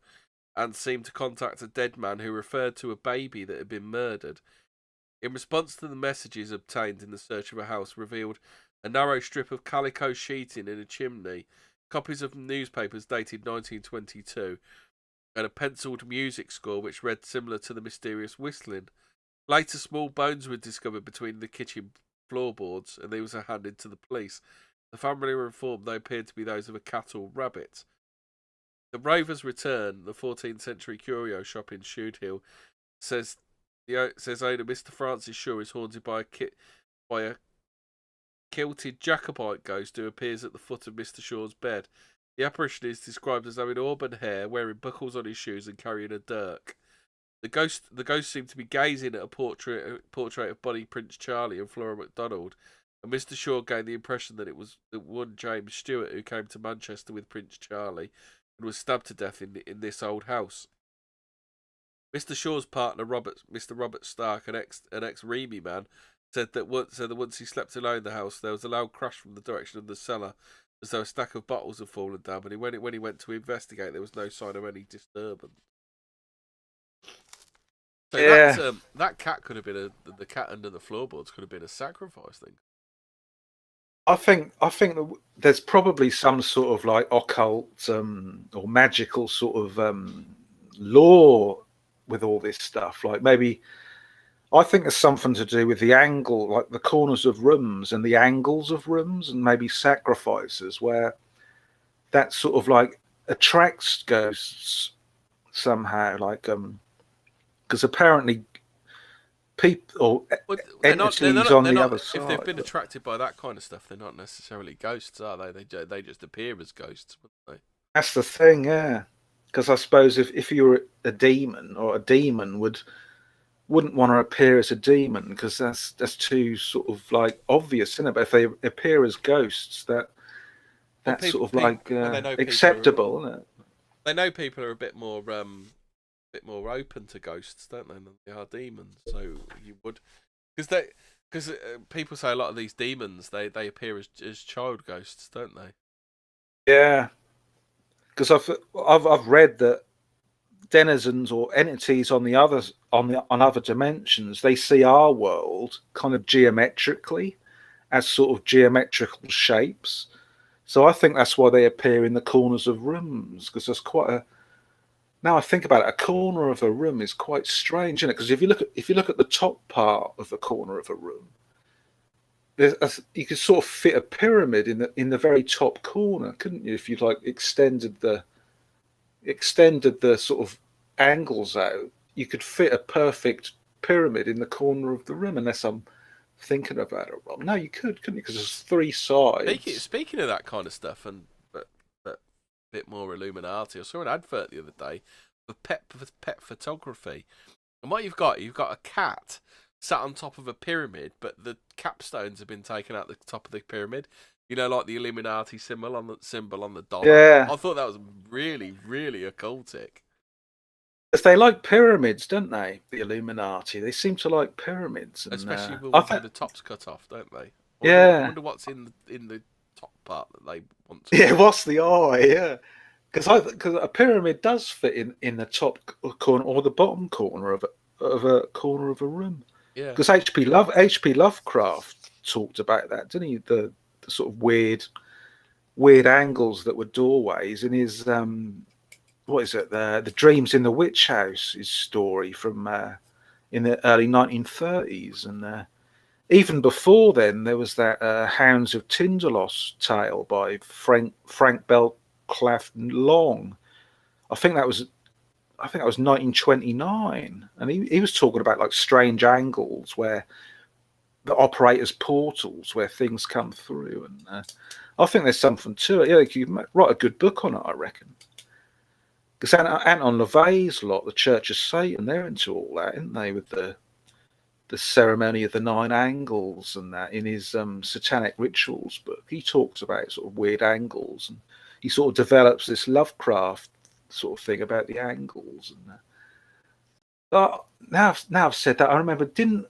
and seemed to contact a dead man who referred to a baby that had been murdered. In response to the messages obtained in the search of a house revealed a narrow strip of calico sheeting in a chimney, copies of newspapers dated 1922, and a penciled music score which read similar to the mysterious whistling. Later, small bones were discovered between the kitchen floorboards, and these were handed to the police. The family were informed they appeared to be those of a cat or rabbit. The Rovers Return, the 14th century curio shop in Shude Hill, says owner Mr. Francis Shaw is haunted by a kilted Jacobite ghost who appears at the foot of Mr. Shaw's bed. The apparition is described as having auburn hair, wearing buckles on his shoes, and carrying a dirk. The ghost seemed to be gazing at a portrait of Bonnie Prince Charlie and Flora MacDonald, and Mr. Shaw gained the impression that it was the one James Stewart who came to Manchester with Prince Charlie and was stabbed to death in this old house. Mr. Shaw's partner, Mr. Robert Stark, an ex Remy man, said that once he slept alone in the house, there was a loud crash from the direction of the cellar, as though a stack of bottles had fallen down. But when he went to investigate, there was no sign of any disturbance. So that cat could have been the cat under the floorboards could have been a sacrifice thing. I think that there's probably some sort of like occult or magical sort of law with all this stuff. Like maybe I think there's something to do with the angle, like the corners of rooms and the angles of rooms, and maybe sacrifices where that sort of like attracts ghosts somehow. Like because apparently people or entities on the other side. If they've been attracted by that kind of stuff, they're not necessarily ghosts, are they? They just appear as ghosts, wouldn't they? That's the thing, yeah. Because I suppose if you were a demon, or a demon wouldn't want to appear as a demon, because that's too sort of like obvious, isn't it? But if they appear as ghosts, that's sort of like acceptable, isn't it? They know people are a bit more open to ghosts, don't they, than they are demons. So you would, because people say a lot of these demons they appear as child ghosts, don't they? Yeah, because I've read that denizens or entities on other dimensions, they see our world kind of geometrically as sort of geometrical shapes. So I think that's why they appear in the corners of rooms, because there's quite a. Now I think about it, a corner of a room is quite strange, isn't it? Because if you look at the top part of the corner of a room, you could sort of fit a pyramid in the very top corner, couldn't you? If you like extended the sort of angles out, you could fit a perfect pyramid in the corner of the room, unless I'm thinking about it wrong. No, you couldn't you? Because there's three sides. Speaking of that kind of stuff, and but bit more Illuminati, I saw an advert the other day for pet photography, and what you've got a cat sat on top of a pyramid, but the capstones have been taken out the top of the pyramid. You know, like the Illuminati symbol on the dollar. Yeah, I thought that was really, really occultic. Because they like pyramids, don't they? The Illuminati. They seem to like pyramids, and, especially with the tops cut off, don't they? I wonder what's in the top part that they want to. Yeah, what's the eye? Yeah, because a pyramid does fit in the top corner or the bottom corner of a room. Yeah. Because H.P. Lovecraft talked about that, didn't he? The sort of weird angles that were doorways in his what is it? The Dreams in the Witch House, his story from in the early 1930s, and even before then there was that Hounds of Tindalos tale by Frank Belclave Long. I think that was 1929, and he was talking about like strange angles where that operate as portals where things come through, and I think there's something to it. Yeah, you could write a good book on it, I reckon. Because Anton LaVey's lot, the Church of Satan, they're into all that, aren't they? With the ceremony of the 9 angles and that in his Satanic Rituals book. He talks about sort of weird angles, and he sort of develops this Lovecraft sort of thing about the angles. And now I've said that, I remember, didn't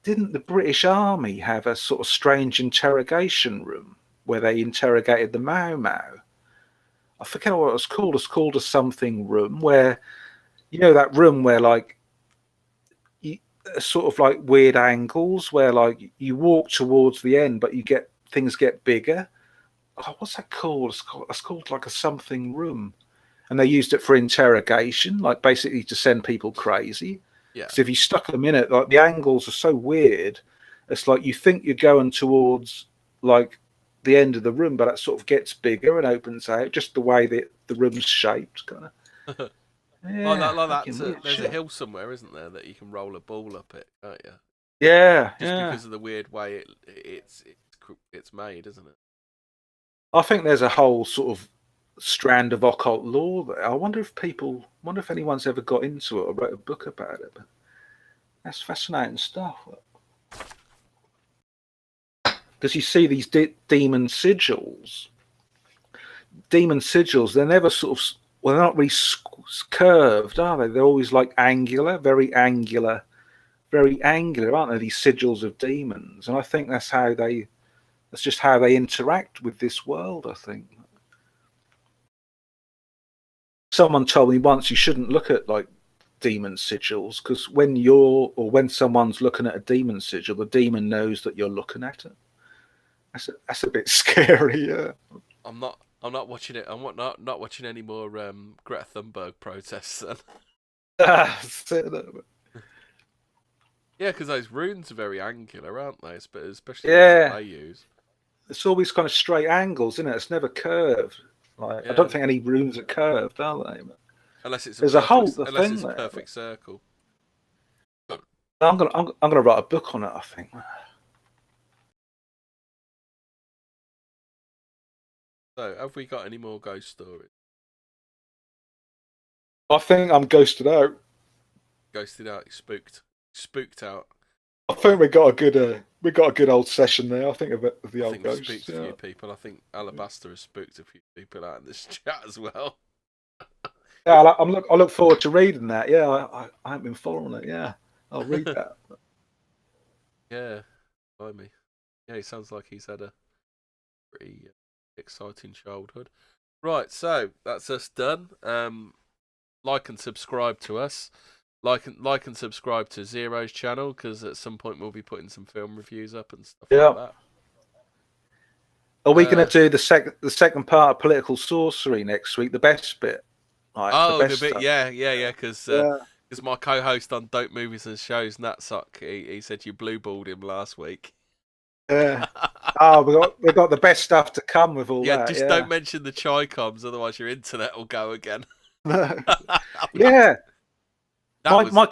the British Army have a sort of strange interrogation room where they interrogated the Mau Mau? I forget what it was called. It's called a something room, where, you know, that room where like sort of like weird angles where like you walk towards the end, but things get bigger. Oh, what's that called? It's called like a something room, and they used it for interrogation, like basically to send people crazy. Yeah. So if you stuck them in it, like the angles are so weird, it's like you think you're going towards like the end of the room, but it sort of gets bigger and opens out, just the way that the room's shaped, kind of. Yeah, like that. There's a hill somewhere, isn't there, that you can roll a ball up it, can't you? Yeah, just because of the weird way it's made, isn't it? I think there's a whole sort of strand of occult lore there. I wonder if anyone's ever got into it or wrote a book about it. But that's fascinating stuff. Because you see these demon sigils. Demon sigils, they're never sort of, well, they're not really curved, are they? They're always like angular, very angular, aren't they? These sigils of demons. And I think that's just how they interact with this world, I think. Someone told me once you shouldn't look at like demon sigils, because when someone's looking at a demon sigil, the demon knows that you're looking at it. That's a bit scary. Yeah. I'm not watching it. I'm not watching any more Greta Thunberg protests then. Yeah, because those runes are very angular, aren't they? Especially what they use. It's always kind of straight angles, isn't it? It's never curved. Like, yeah. I don't think any runes are curved, are they? Unless it's a perfect circle. I'm gonna write a book on it, I think. So, have we got any more ghost stories? I think I'm ghosted out. Ghosted out, spooked out. I think we got a good old session there. I think of the old ghosts. Spooked a few people. I think Alabaster has spooked a few people out in this chat as well. Yeah, I look forward to reading that. Yeah, I haven't been following it. Yeah, I'll read that. Yeah, by me. Yeah, he sounds like he's had a pretty exciting childhood. Right, so that's us done. Like and subscribe to us. Like and subscribe to Zero's channel, because at some point we'll be putting some film reviews up and stuff like that. Are we going to do the second part of Political Sorcery next week? The best bit. Like, the bit, yeah. Because my co-host on Dope Movies and Shows, Natsock, he said you blue-balled him last week. Yeah. we got the best stuff to come with all that. Yeah, just don't mention the Chi-Coms, otherwise your internet will go again. Yeah. My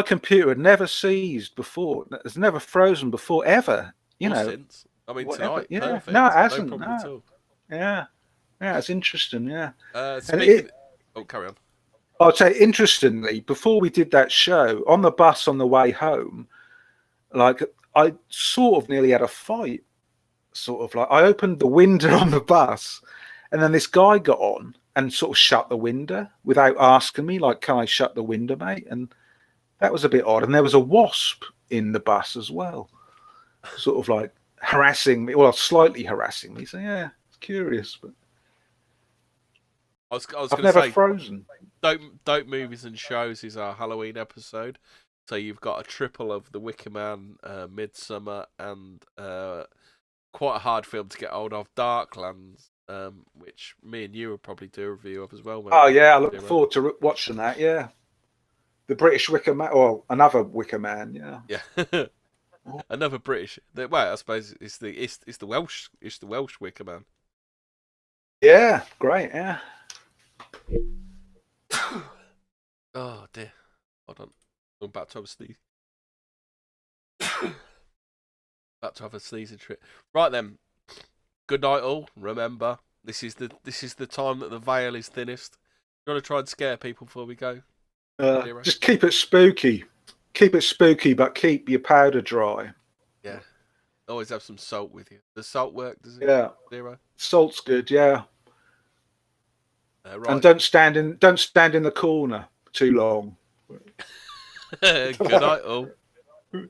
computer had never seized before. It's never frozen before, ever. Since. I mean, whatever. Tonight, yeah. perfect. No, it hasn't. No problem at all. Yeah. Yeah, it's interesting, yeah. Carry on. I'll say, interestingly, before we did that show, on the bus on the way home, like, I sort of nearly had a fight. Sort of like, I opened the window on the bus, and then this guy got on and sort of shut the window without asking me, like, can I shut the window, mate? And that was a bit odd. And there was a wasp in the bus as well, sort of like harassing me, well, slightly harassing me. So, yeah, it's curious, but I've never frozen. Dope Movies and Shows is our Halloween episode. So you've got a triple of The Wicker Man, Midsummer, and quite a hard film to get hold of, Darklands, which me and you will probably do a review of as well. Oh, yeah, I look forward to watching that, yeah. The British Wicker Man, or another Wicker Man, yeah. Yeah. Another British. Well, I suppose it's the Welsh Wicker Man. Yeah, great, yeah. Oh dear. Hold on. I'm about to have a sneeze. About to have a sneezing trip. Right then. Good night all. Remember, this is the time that the veil is thinnest. You want to try and scare people before we go? Zero? Just keep it spooky. Keep it spooky, but keep your powder dry. Yeah. Always have some salt with you. Does salt work? Does it? Yeah. Zero. Salt's good, yeah. Right. And don't stand in the corner too long. Good night, all.